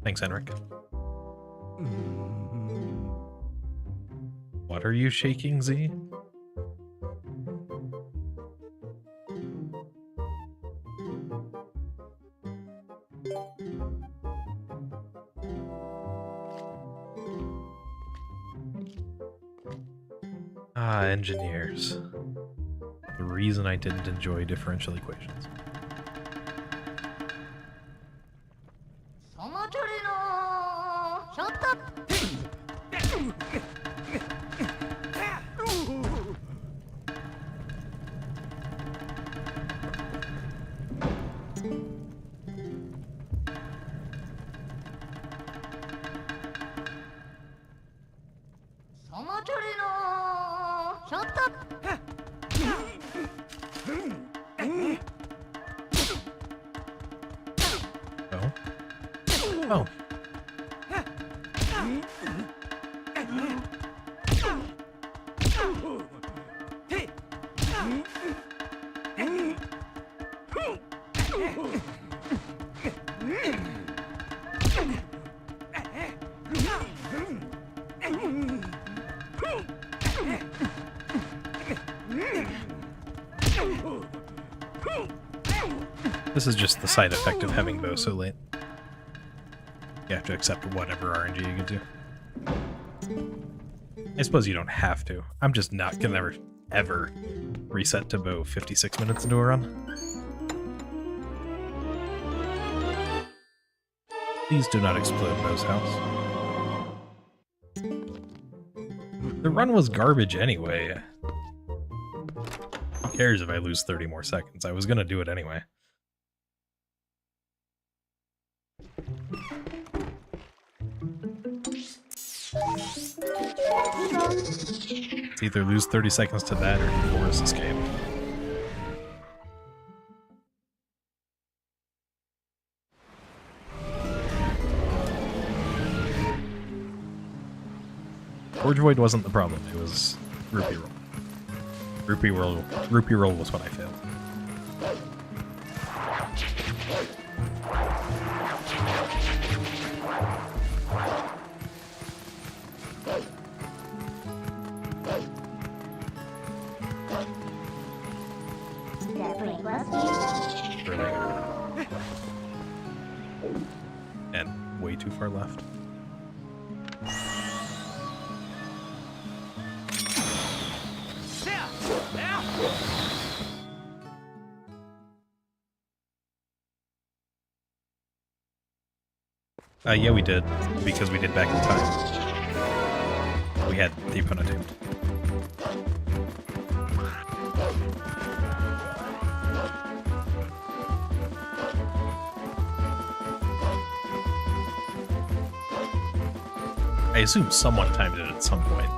Thanks, Henrik. What are you shaking, Z? Ah, engineers. The reason I didn't enjoy differential equations. Oh. This is just the side effect of having bow so late. You have to accept whatever RNG you get to. I suppose you don't have to. I'm just not gonna ever reset to bow 56 minutes into a run. Please do not explode Bo's house. The run was garbage anyway. Who cares if I lose 30 more seconds? I was gonna do it anyway. It's either lose 30 seconds to that or force escape. Forge Void wasn't the problem, it was Rupee Roll. Rupee Roll was what I failed. And way too far left. Yeah, we did, because we did back in time. We had the opponent tamed. I assume someone timed it at some point.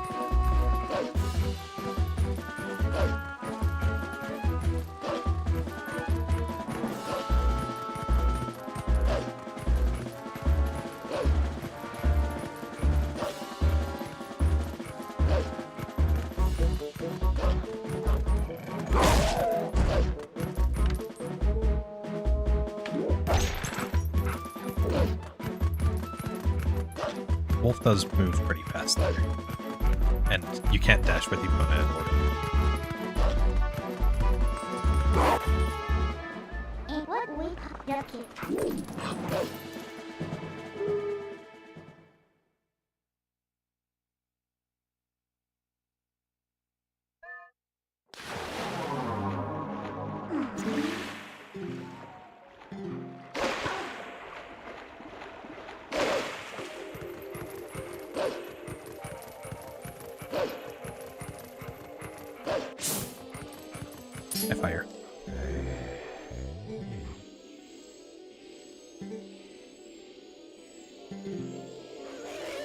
Wolf does move pretty fast there. And you can't dash with the opponent in order. I fire.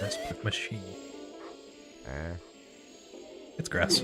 Let's put machine. It's grass.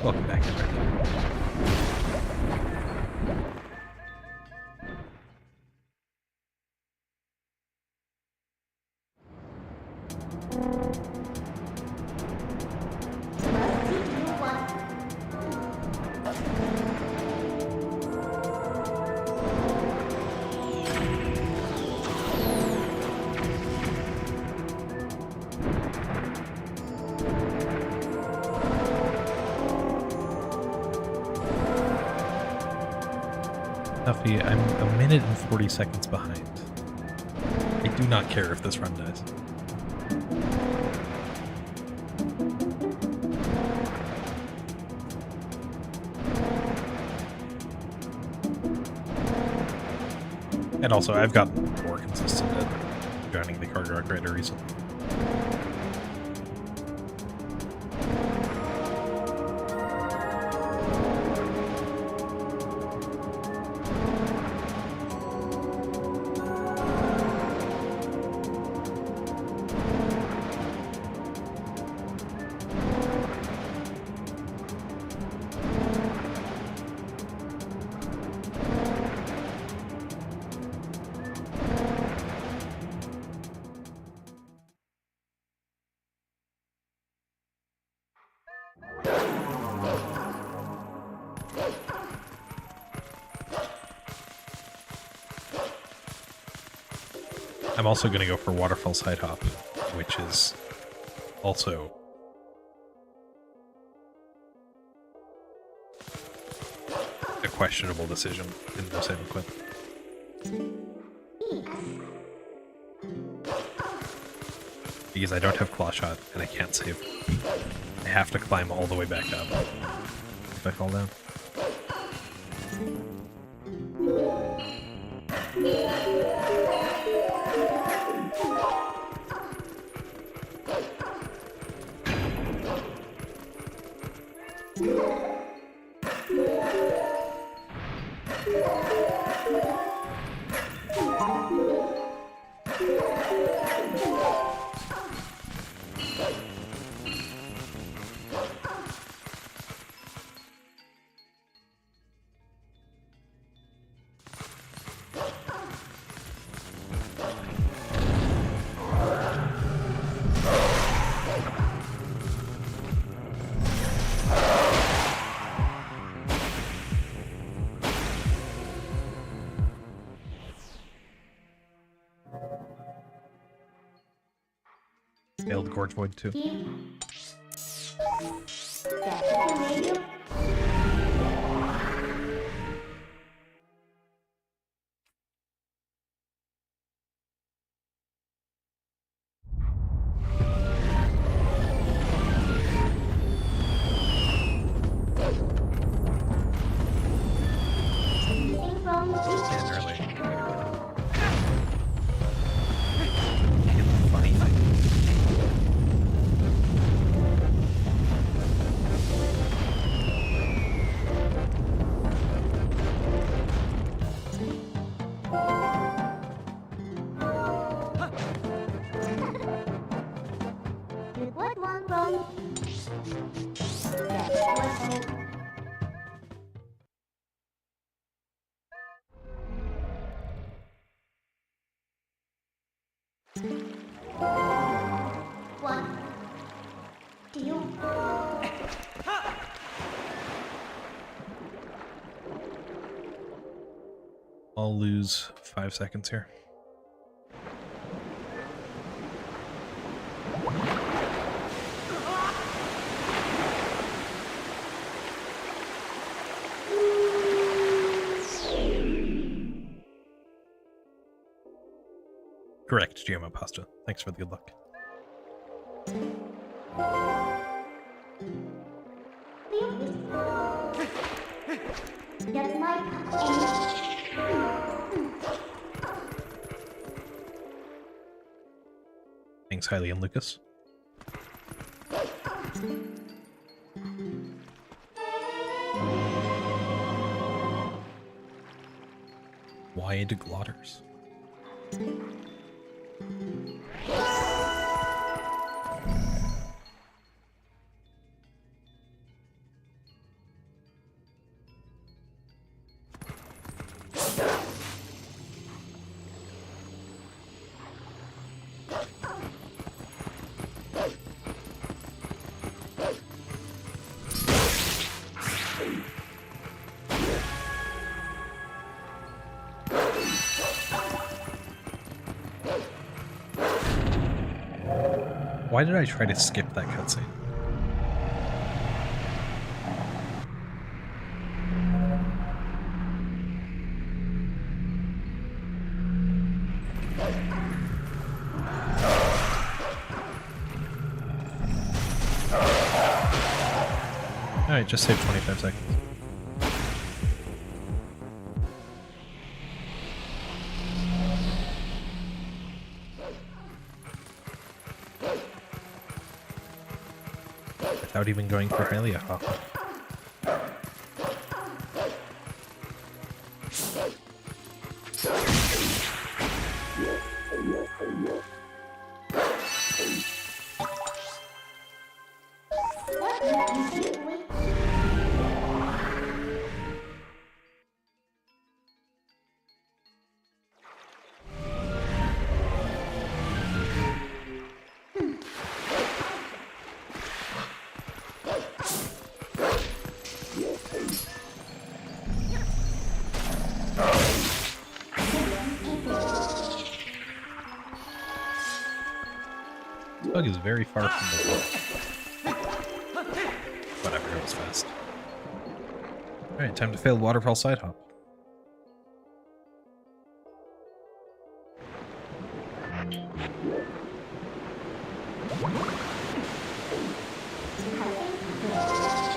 Welcome back, Edward. Duffy, I'm a minute and 40 seconds behind. I do not care if this run dies. And also, I've gotten more consistent at joining the card rock rider recently. I'm also going to go for Waterfall Side Hop, which is also a questionable decision in the same equip. Because I don't have Claw Shot and I can't save. I have to climb all the way back up if I fall down. Failed Gorge Void too. I'll lose 5 seconds here. Correct, GMO Pasta. Thanks for the good luck. Thanks, Hailey and Lucas. Wide glotters. Why did I try to skip that cutscene? Alright, just save 25 seconds. Without even going for Hylia Hop. Bug is very far from the wall. Whatever, it was fast. Alright, time to fail waterfall side hop.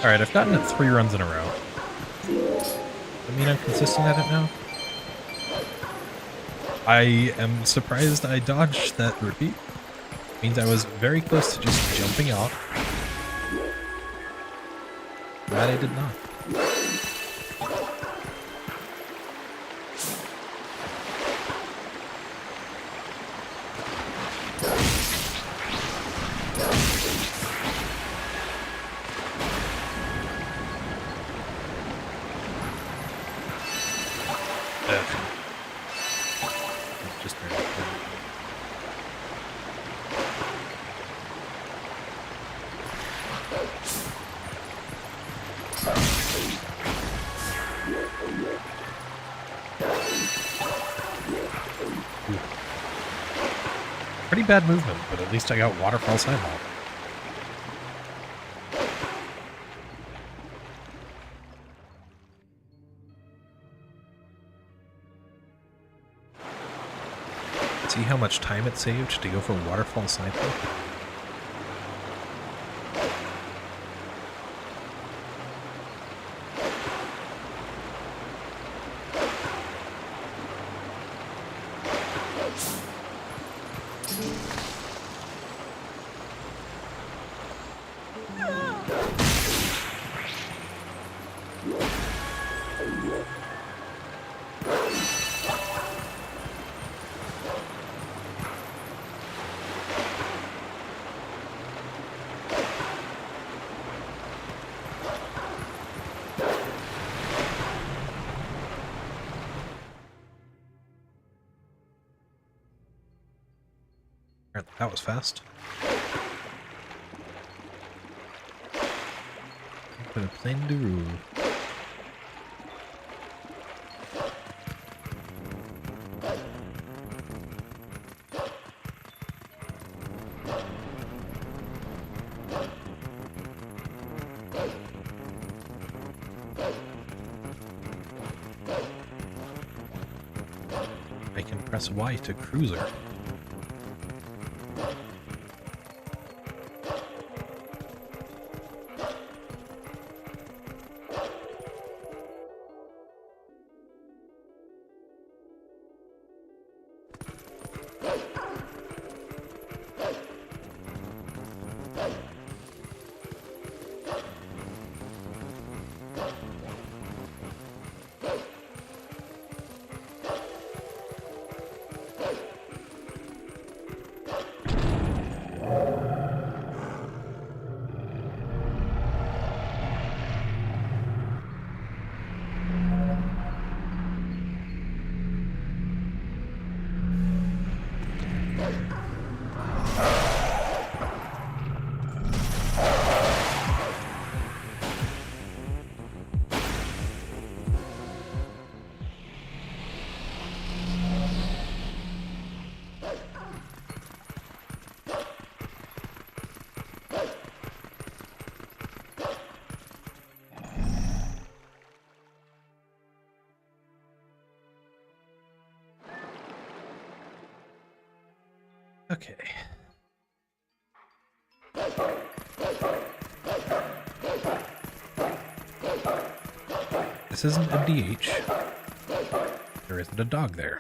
Alright, I've gotten it 3 runs in a row. I mean, I'm consistent at it now. I am surprised I dodged that repeat. Means I was very close to just jumping off. Glad I did not. Just barely. Pretty bad movement, but it At least I got waterfall sidewalk. See how much time it saved to go for waterfall sidewalk? That was fast. But a plain de rule. I can press Y to cruiser. Okay. This isn't a DH. There isn't a dog there.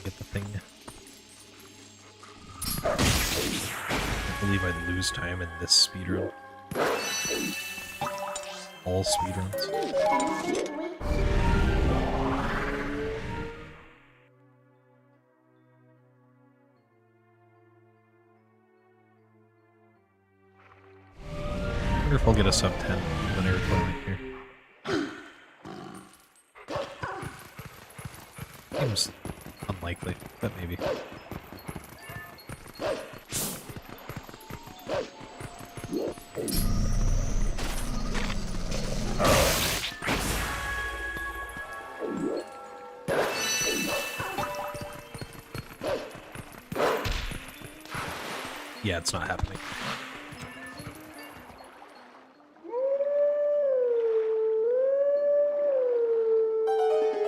Get the thing. I believe I'd lose time in this speedrun. All speedruns. I wonder if I'll get a sub 10 when I record it here. Seems unlikely, but maybe. Yeah, it's not happening.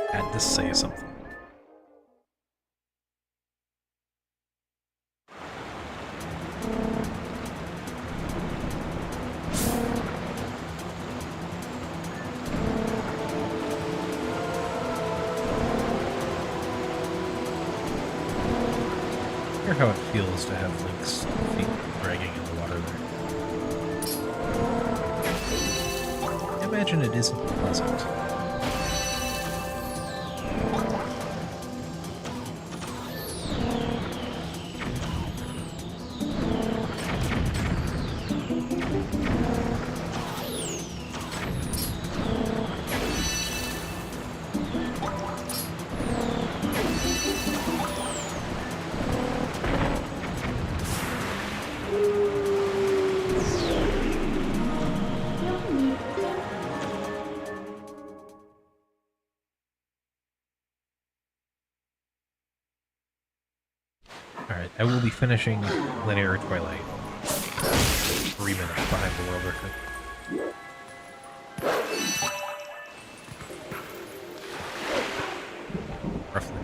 Had to say something. I wonder how it feels to have Link's feet dragging in the water there. I imagine it isn't pleasant. Alright, I will be finishing Linear Twilight 3 minutes behind the world record. Roughly.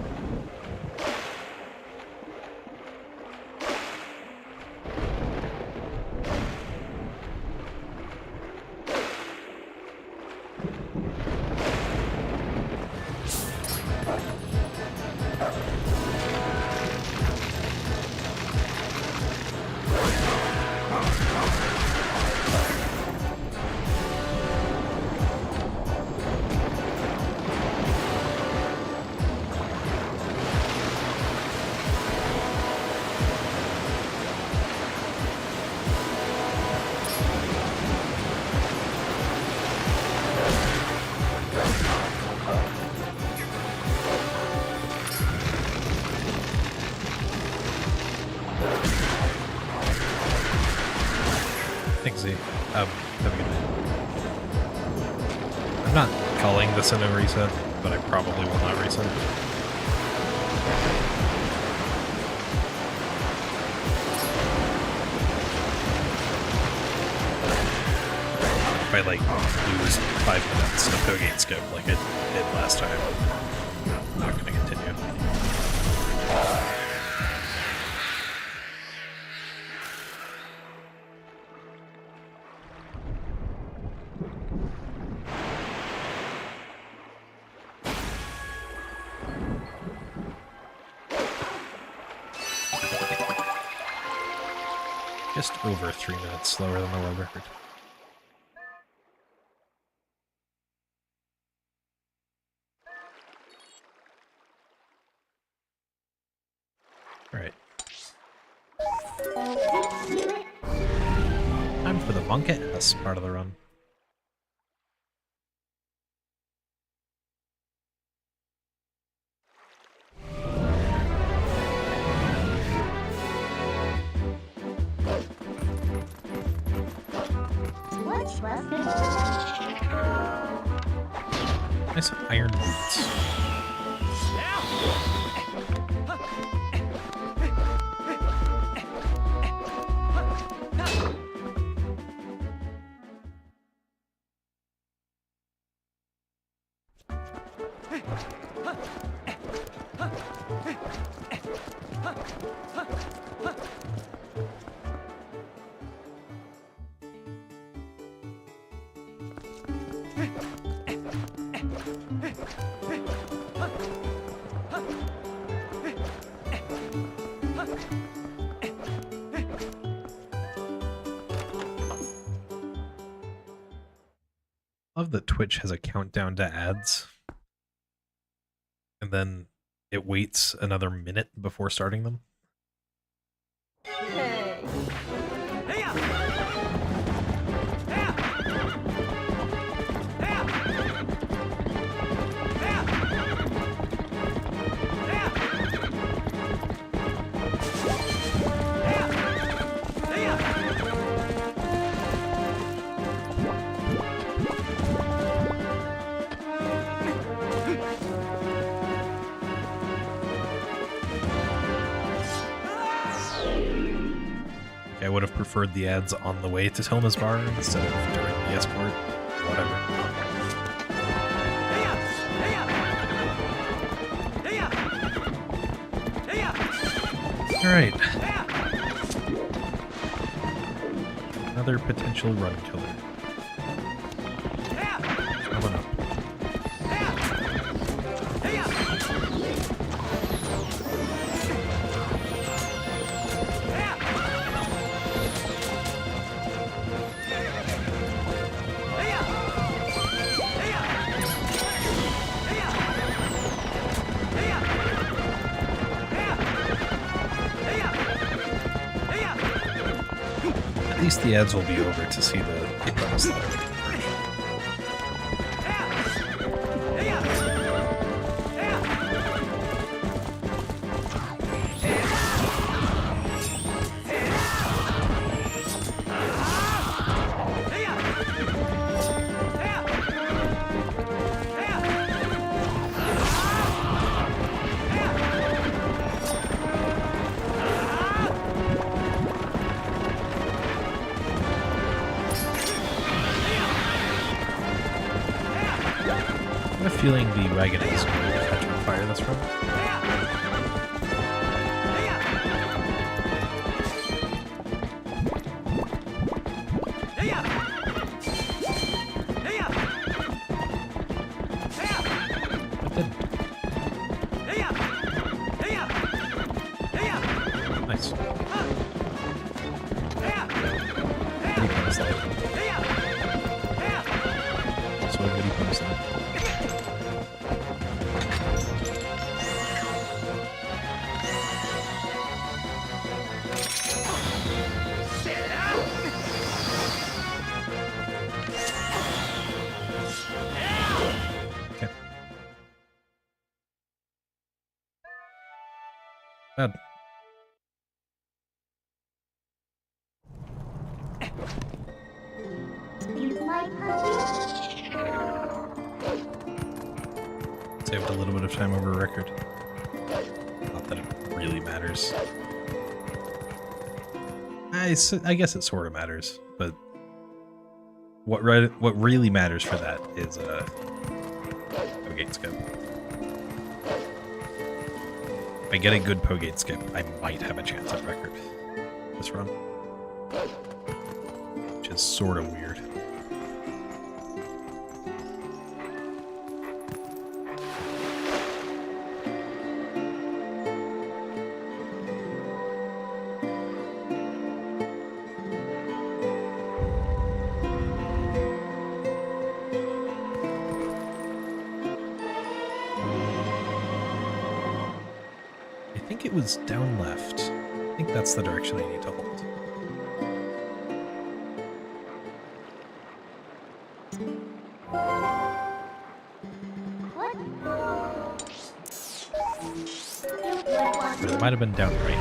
Thanks, Z. Have a good night. I'm not calling this in a reset, but I probably will not reset. If I, like, lose 5 minutes to Pogate skip like I did last time, I'm not going to continue. Just over 3 minutes slower than the world record. Alright. Time for the Monket S part of the run. Nice iron boots. Love that Twitch has a countdown to ads, and then it waits another minute before starting them. Hey. I would have preferred the ads on the way to Tilma's bar instead of during the escort. Whatever. Alright. Another potential run killer. Coming up. At least the ads will be over to see the bonus letter. feeling the wagon is going to catch on fire this run. Nice. Pretty fun slide. Also a pretty fun slide. Okay. Bad. Saved a little bit of time over a record. Not that it really matters. I guess it sort of matters, but what really matters for that is Pogate skip. If I get a good Pogate skip, I might have a chance at record this run, which is sort of weird. I think it was down left. I think that's the direction I need to hold. But it might have been down right.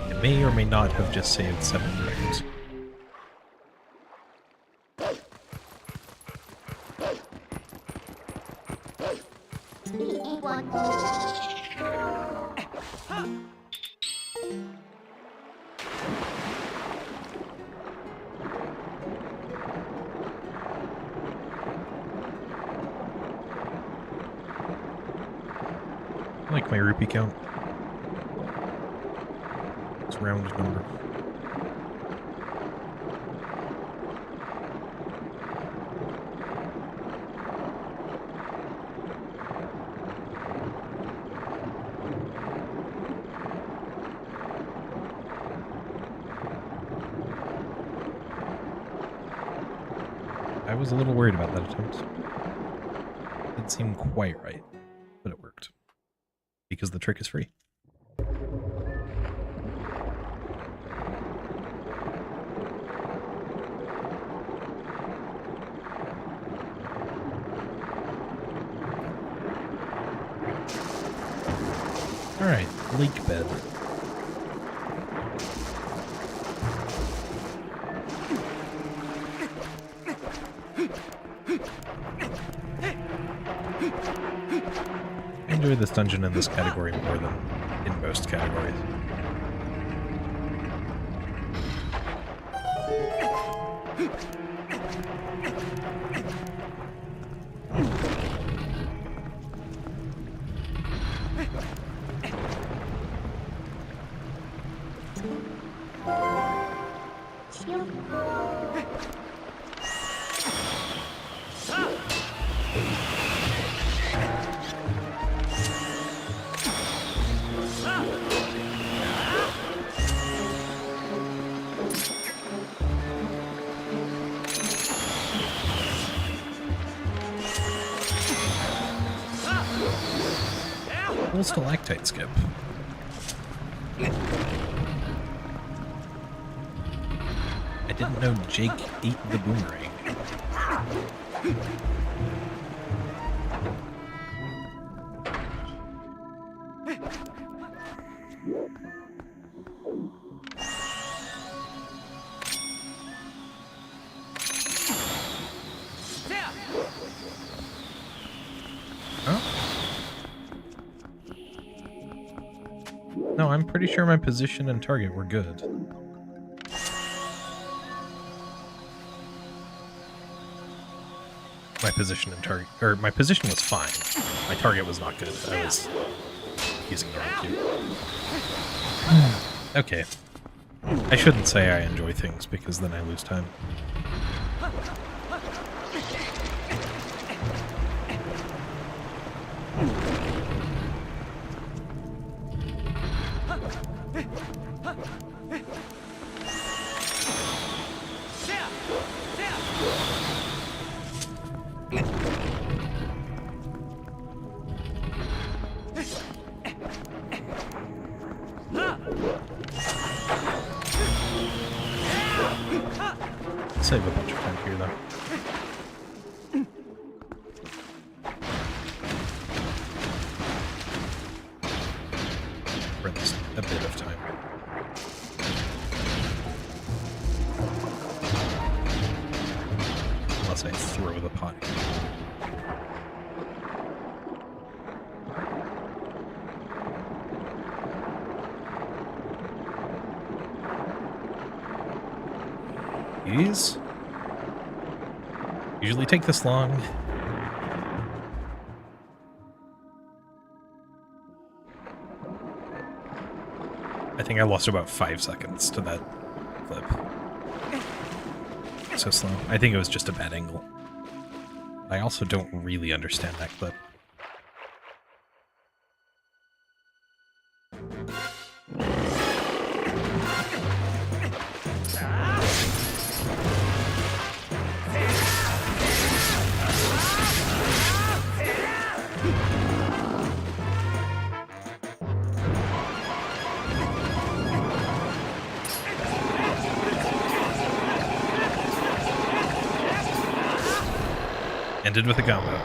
It may or may not have just saved 7 frames. I like my rupee count. It's a round number. I was a little worried about that attempt. It didn't seem quite right, but it worked. Because the trick is free. Alright, lake bed. I enjoy this dungeon in this category more than in most categories. Full stalactite skip. I didn't know Jake ate the boomerang. No, I'm pretty sure my position and target were good. My position and target, or my position was fine. My target was not good. I was using the wrong cue. Okay. I shouldn't say I enjoy things because then I lose time. Save a bunch of time here, though. For at least a bit of time. Unless I throw the pot. These usually take this long. I think I lost about 5 seconds to that clip. So slow. I think it was just a bad angle. I also don't really understand that clip. Ended with a combo.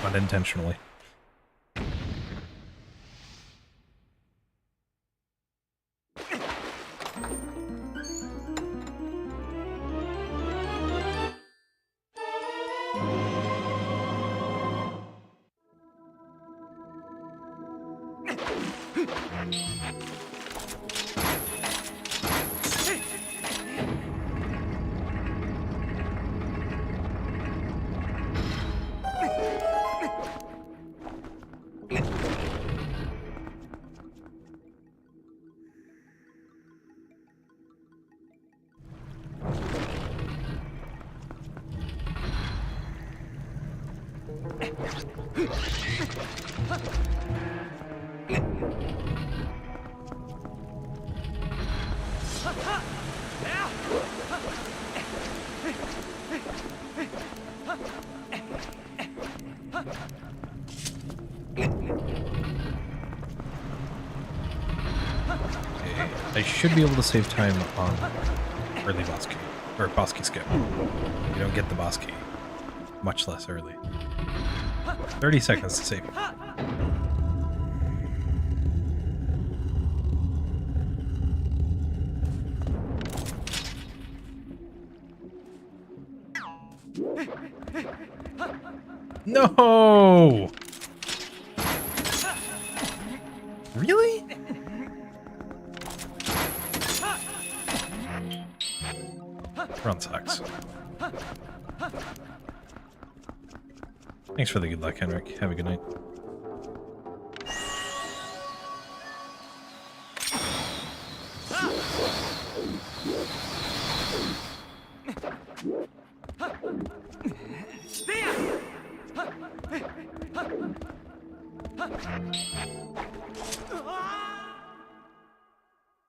Unintentionally. I should be able to save time on early boss key, or boss key skip. You don't get the boss key, much less early. 30 seconds to save. No! Really? Run sucks. Thanks for the good luck, Henrik. Have a good night.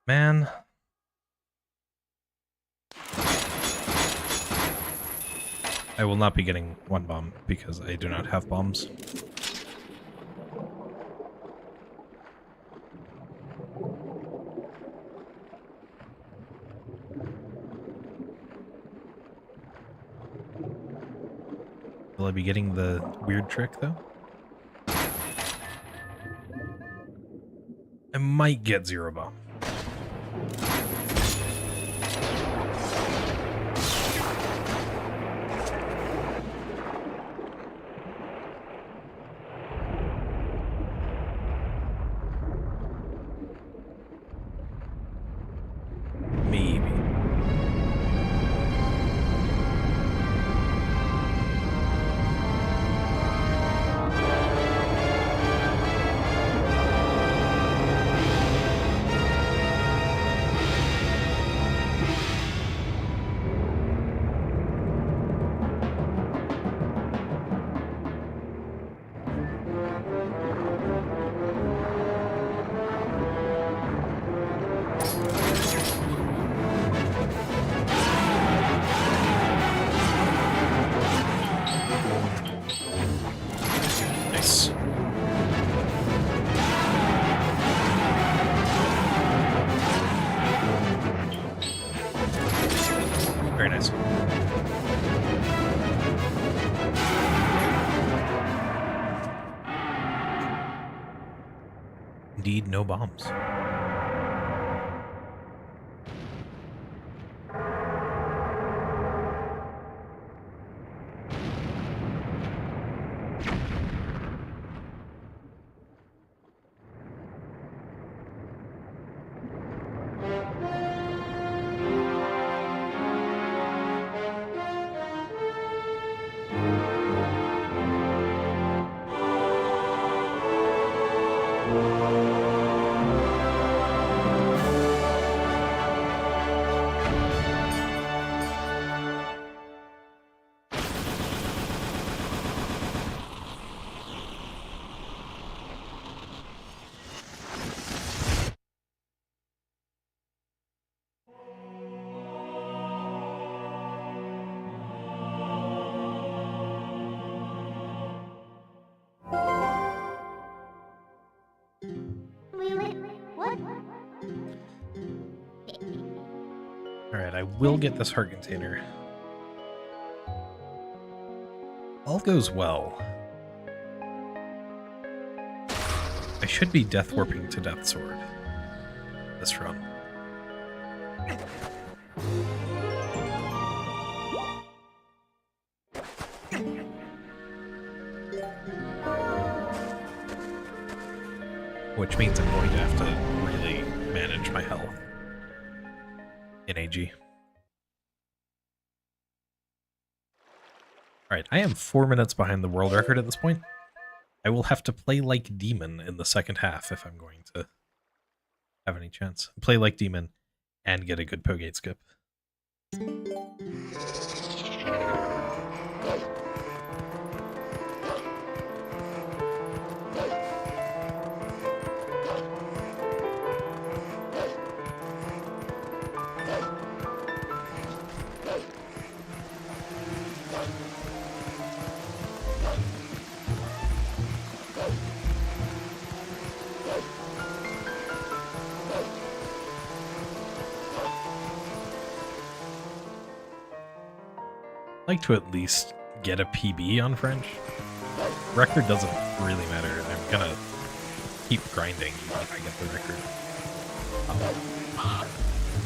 Man. I will not be getting one bomb because I do not have bombs. Will I be getting the weird trick, though? I might get zero bomb. Indeed, no bombs. Alright, I will get this heart container. All goes well. I should be death warping to Death Sword this run. Which means I'm going to have to really manage my health in AG. Alright, I am 4 minutes behind the world record at this point. I will have to play like Demon in the second half if I'm going to have any chance. Play like Demon and get a good Pogate skip. I'd like to at least get a PB on French. Record doesn't really matter. I'm gonna keep grinding even if I get the record.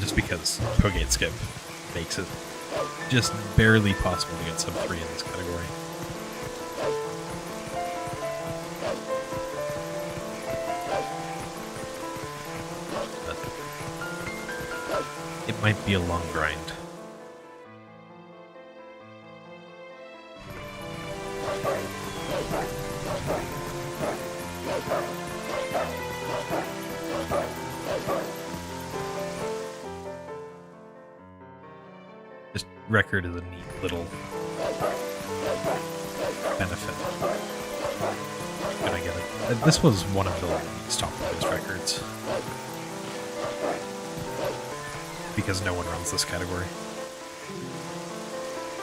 Just because Pogate skip makes it just barely possible to get sub 3 in this category. But it might be a long grind. Record is a neat little benefit. Can I get it? This was one of the least optimized records because no one runs this category,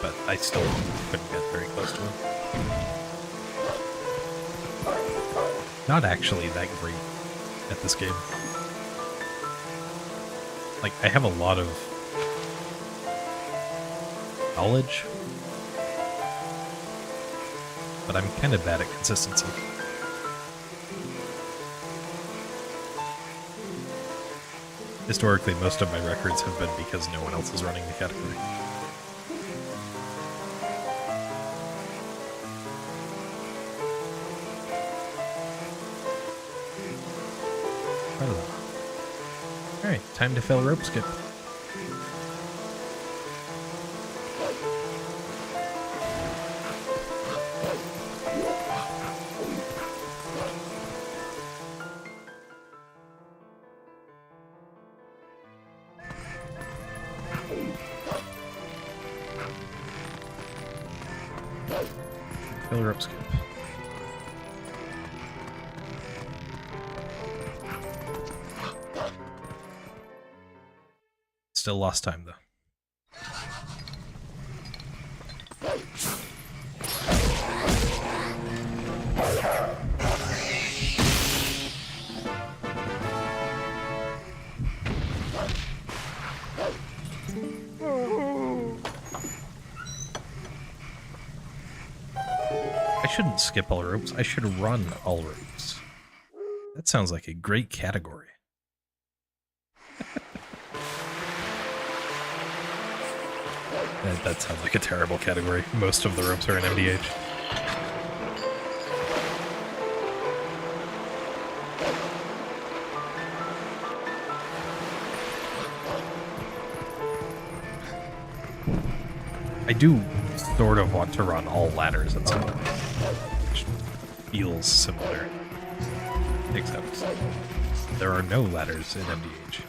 but I still couldn't get very close to it. Not actually that great at this game. Like, I have a lot of knowledge, but I'm kind of bad at consistency. Historically, most of my records have been because no one else is running the category. Alright, time to fill rope skip. Fill rope skip. Still lost time, though. I shouldn't skip all ropes. I should run all ropes. That sounds like a great category. That sounds like a terrible category. Most of the ropes are in MDH. I do sort of want to run all ladders at some point, which feels similar, except there are no ladders in MDH.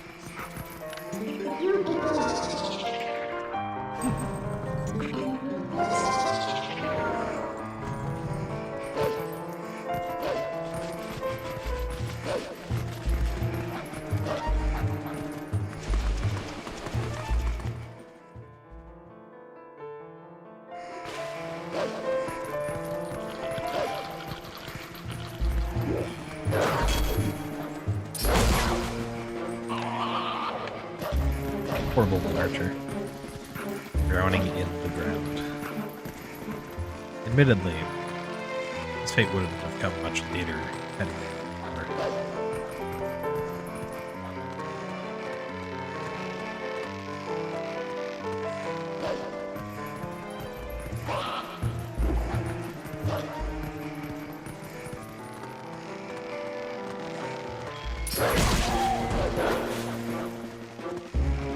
Horrible archer. Drowning in the ground. Admittedly, his fate wouldn't have come much later anyway.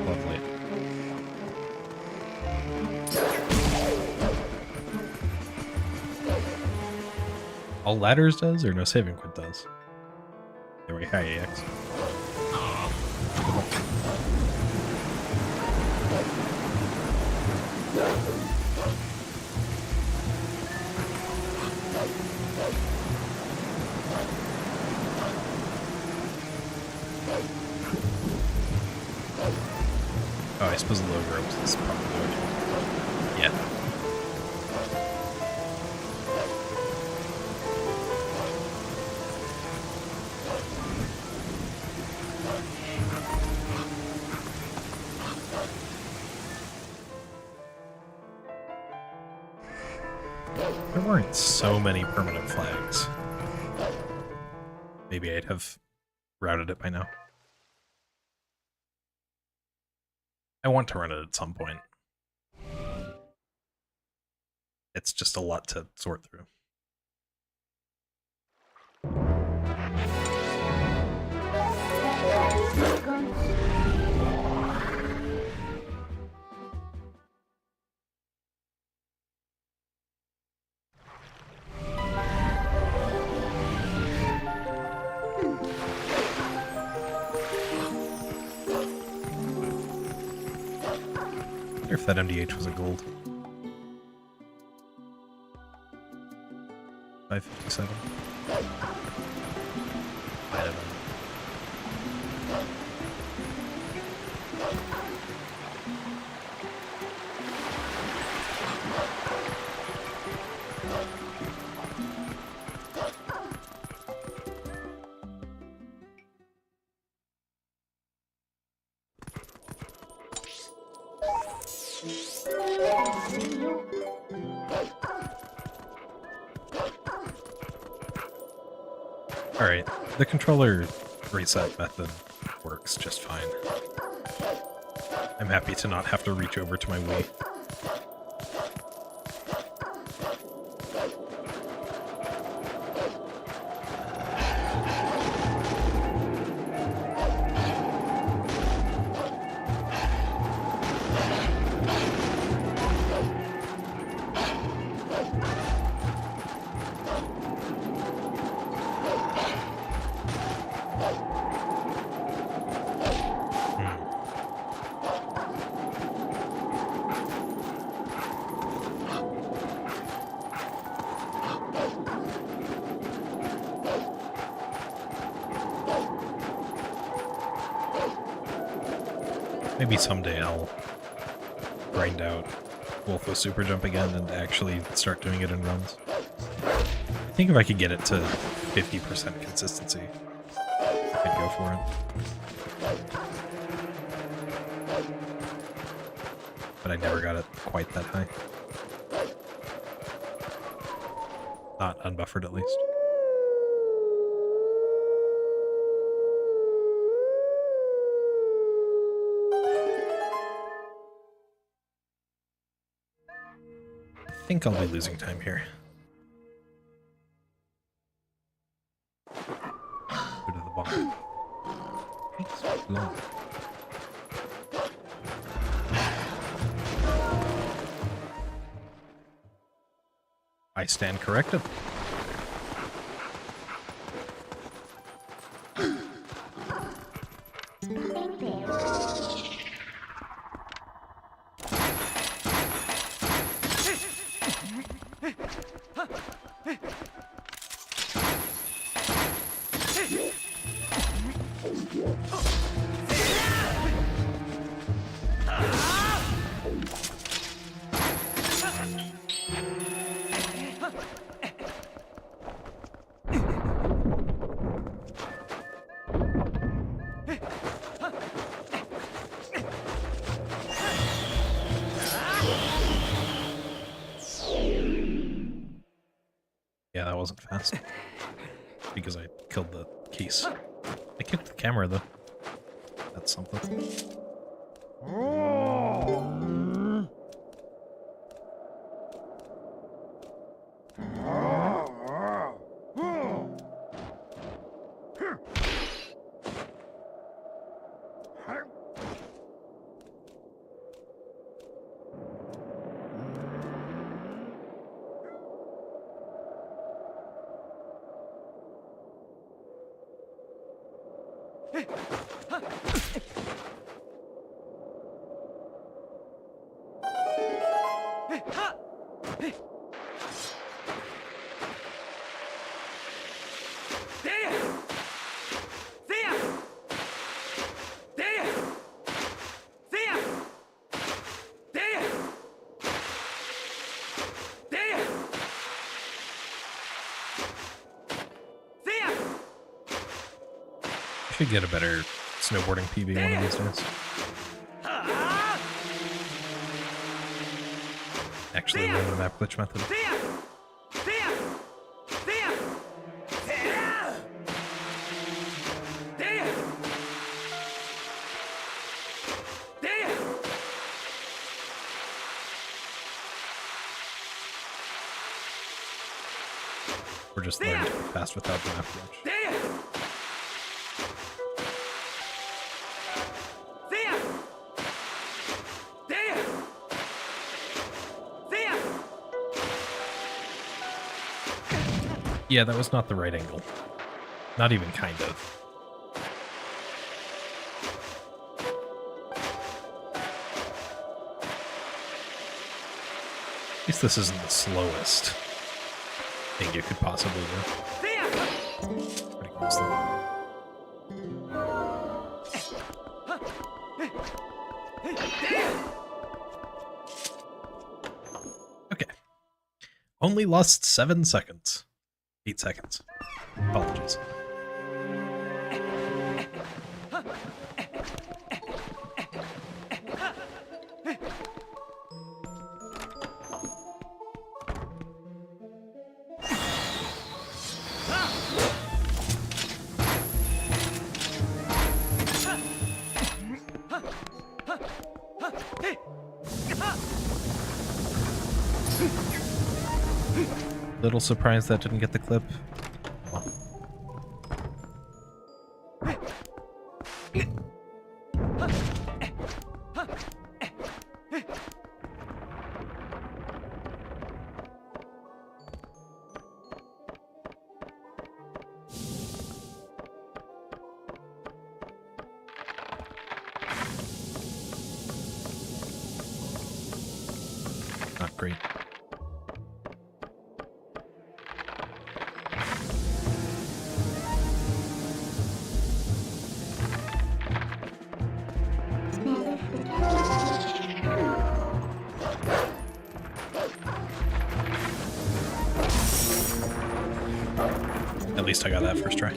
Lovely. All ladders does, or no saving quit does? There we go, AX. Oh, I suppose the low ropes is probably good. Yeah. There weren't so many permanent flags. Maybe I'd have routed it by now. I want to run it at some point. It's just a lot to sort through. I wonder if that MDH was a gold. 557. Might have been. Alright, the controller reset method works just fine. I'm happy to not have to reach over to my Wii. Maybe someday I'll grind out Wolf with Super Jump again and actually start doing it in runs. I think if I could get it to 50% consistency, I could go for it. But I never got it quite that high. Not unbuffered, at least. think I'll be losing time here. Go to the bottom. Takes long. I stand corrected. Yeah, that wasn't fast. Because I killed the case. I kicked the camera, though. That's something. Should get a better snowboarding PB one of these days. Actually, learn the map glitch method. Or just learn to be fast without the map glitch. Yeah, that was not the right angle. Not even kind of. At least this isn't the slowest thing you could possibly do. Pretty close though. Okay. Only lost 7 seconds. 8 seconds. Apologies. Little surprised that didn't get the clip. Not great. At least I got that first try.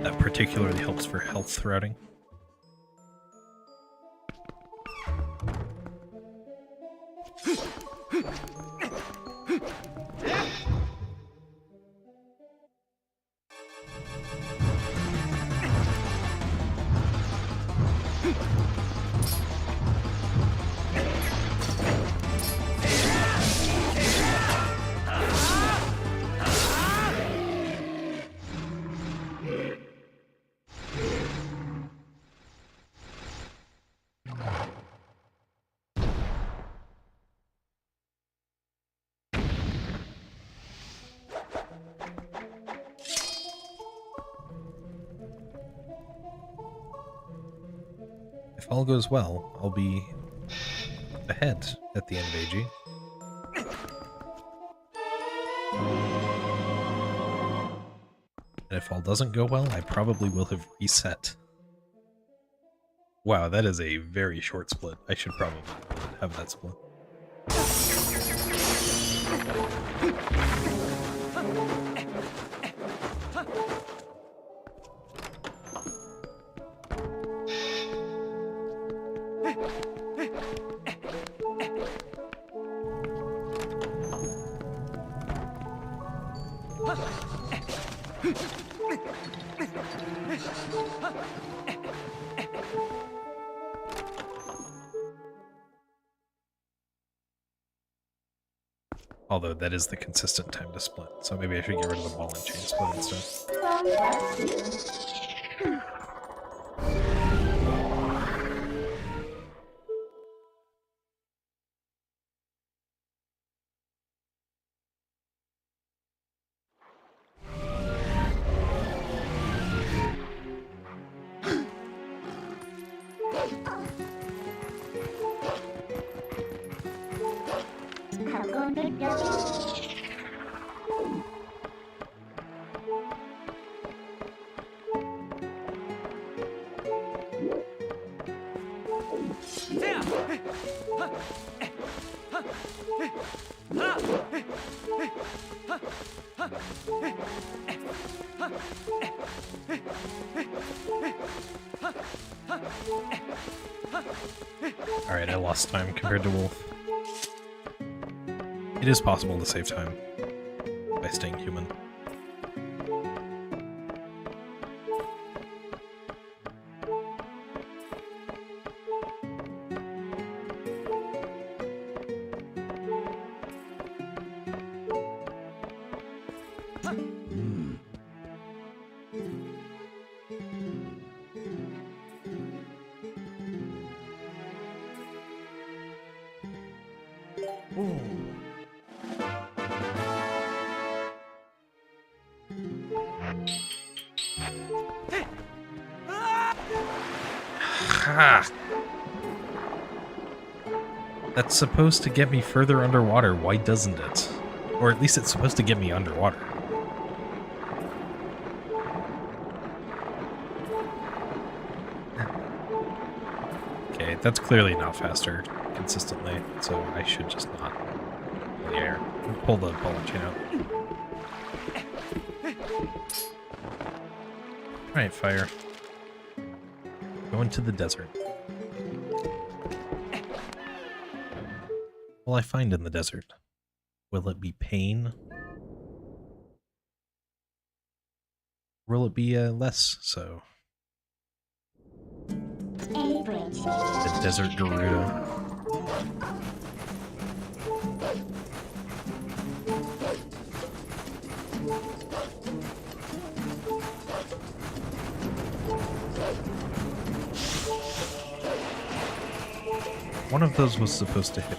That particularly helps for health routing. If all goes well, I'll be ahead at the end of AG. And if all doesn't go well, I probably will have reset. Wow, that is a very short split. I should probably have that split. Although that is the consistent time to split, so maybe I should get rid of the ball and chain split instead. Alright, I lost time compared to Wolf. It is possible to save time by staying human. Ha! That's supposed to get me further underwater. Why doesn't it? Or at least it's supposed to get me underwater. Okay, that's clearly not faster consistently, so I should just not in the air. Pull the ball and chain out. Alright, fire. Go into the desert. What will I find in the desert? Will it be pain? Will it be less so? The desert Garuda. One of those was supposed to hit.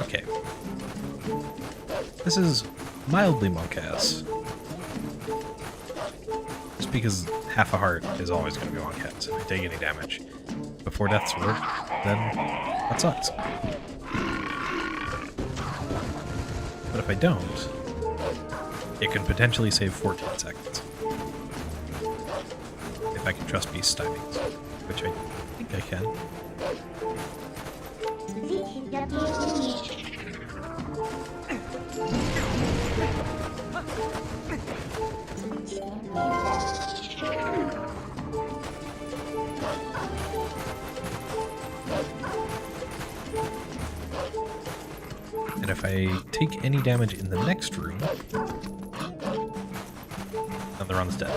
Okay. This is mildly monk-ass. Just because half a heart is always going to be monk-ass. If I take any damage before death's sword, then that sucks. But if I don't, it could potentially save 14 seconds. If I can trust beast timings, which I think I can. And if I take any damage in the next room, then the run's dead.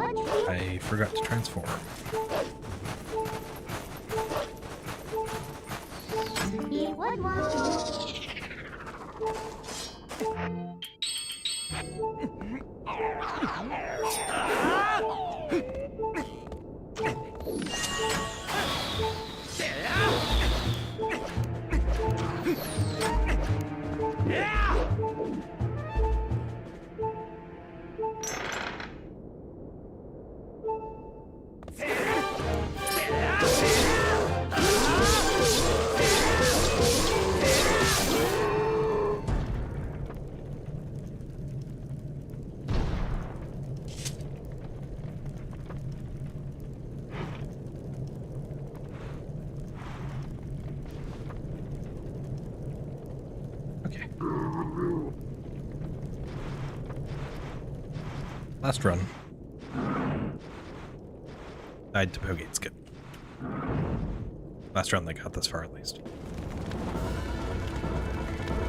I forgot to transform. Okay. Last run. Died to Pogate's Skip. Last run they got this far at least.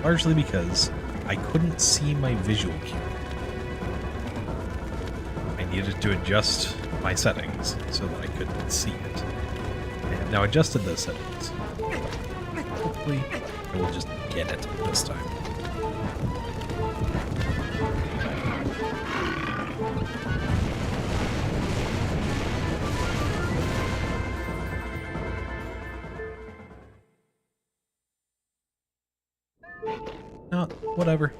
Largely because I couldn't see my visual cue. I needed to adjust my settings so that I could see it. I have now adjusted those settings. Hopefully I will just get it this time. No, whatever.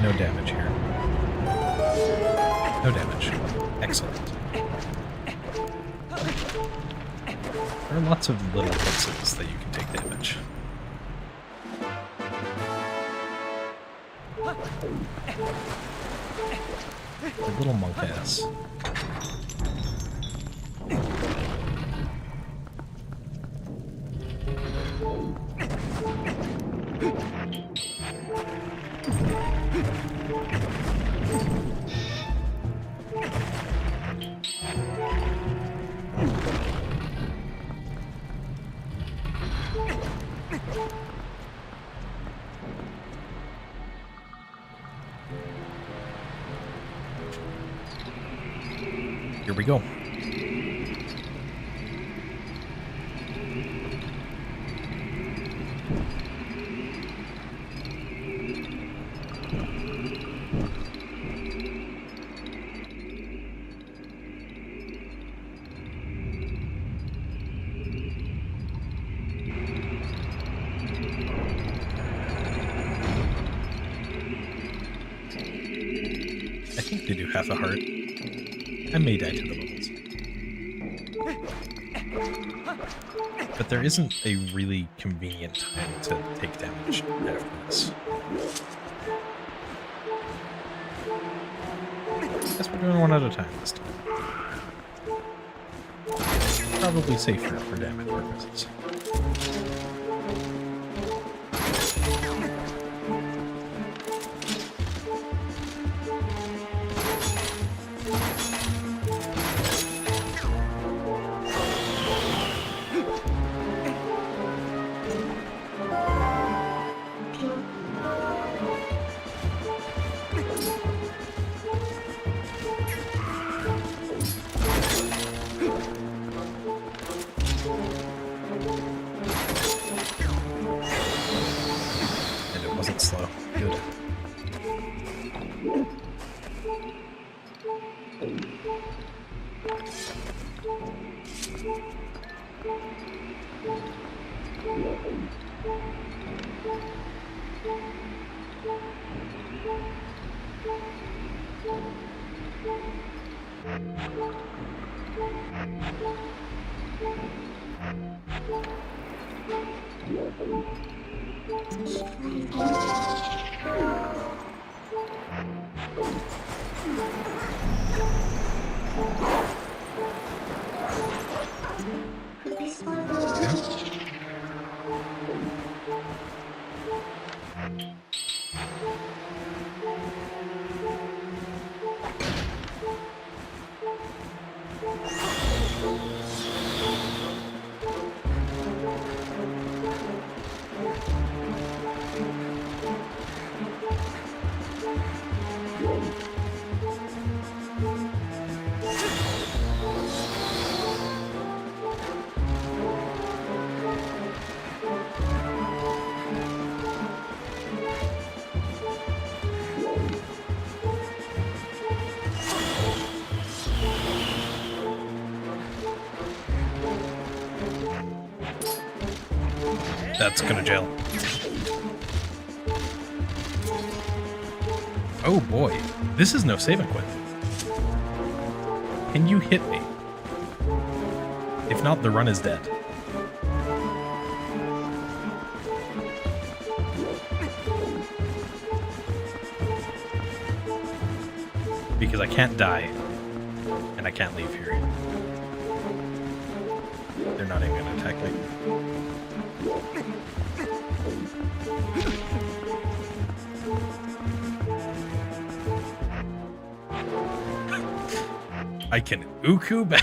No damage here. No damage. Excellent. There are lots of little places that you can take damage. The little monk ass. Here we go. I think they do half a heart. I may die to the bubbles. But there isn't a really convenient time to take damage after this. Guess we're doing one at a time this time. Probably safer for damage purposes. Slow. Good. That's gonna jail. Oh boy, this is no save and quit. Can you hit me? If not, the run is dead. Because I can't die, and I can't leave here. They're not even gonna attack me. I can Uku back.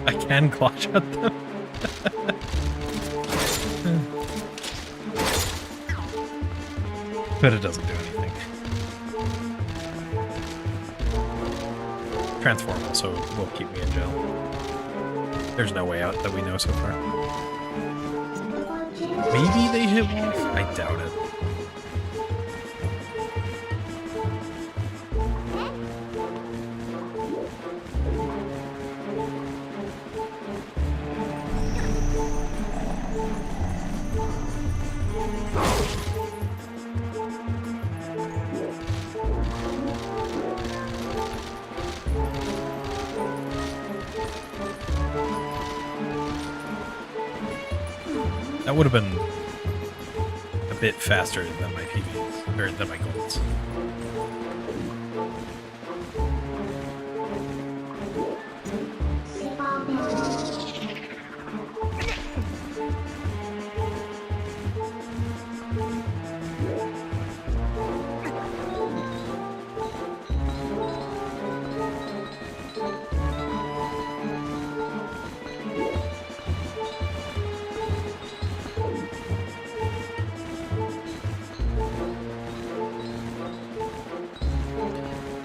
I can claw shot them. But it doesn't do anything. Transform also will keep me in jail. There's no way out that we know so far. Maybe they hit Wolf? I doubt it. That would have been a bit faster than my PBs, or than my golds.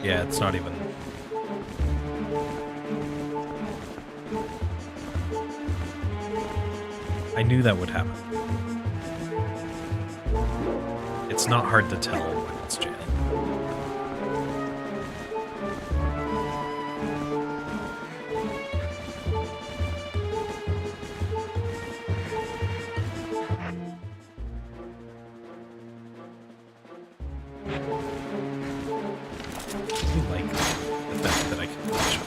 Yeah, it's not even... I knew that would happen. It's not hard to tell when it's jail. I like the fact that I can watch it.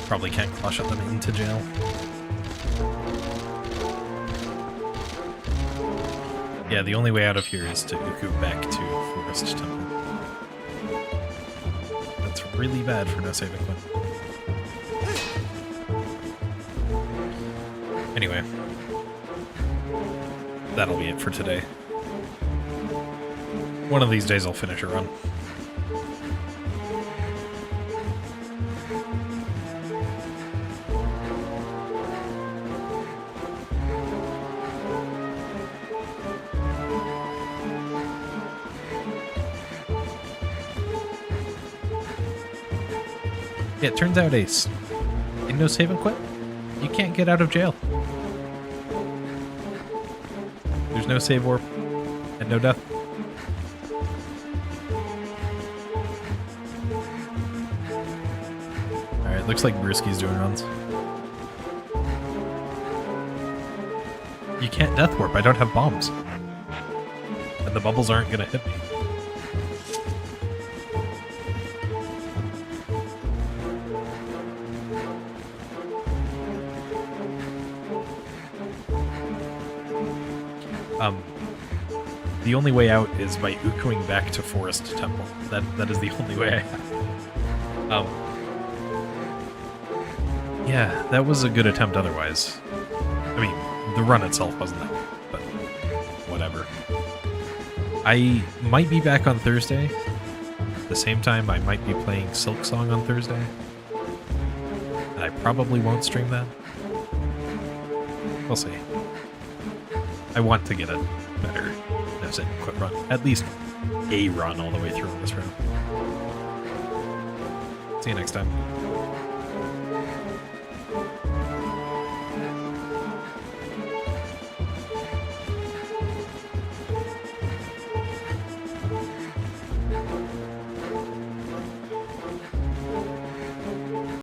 Probably can't clutch at them into jail. Yeah, the only way out of here is to Uku back to Forest Temple. That's really bad for no saving point. Anyway, that'll be it for today. One of these days I'll finish a run. It turns out, Ace, in No Save and Quit, you can't get out of jail. There's no save warp and no death. Alright, looks like Brewski's doing runs. You can't death warp, I don't have bombs. And the bubbles aren't gonna hit me. The only way out is by ukuing back to Forest Temple. That is the only way I have. Yeah, that was a good attempt otherwise. I mean, the run itself wasn't that good, but whatever. I might be back on Thursday. At the same time, I might be playing Silk Song on Thursday. And I probably won't stream that. We'll see. I want to get a better No Save and Quit run. At least a run all the way through on this round. See you next time.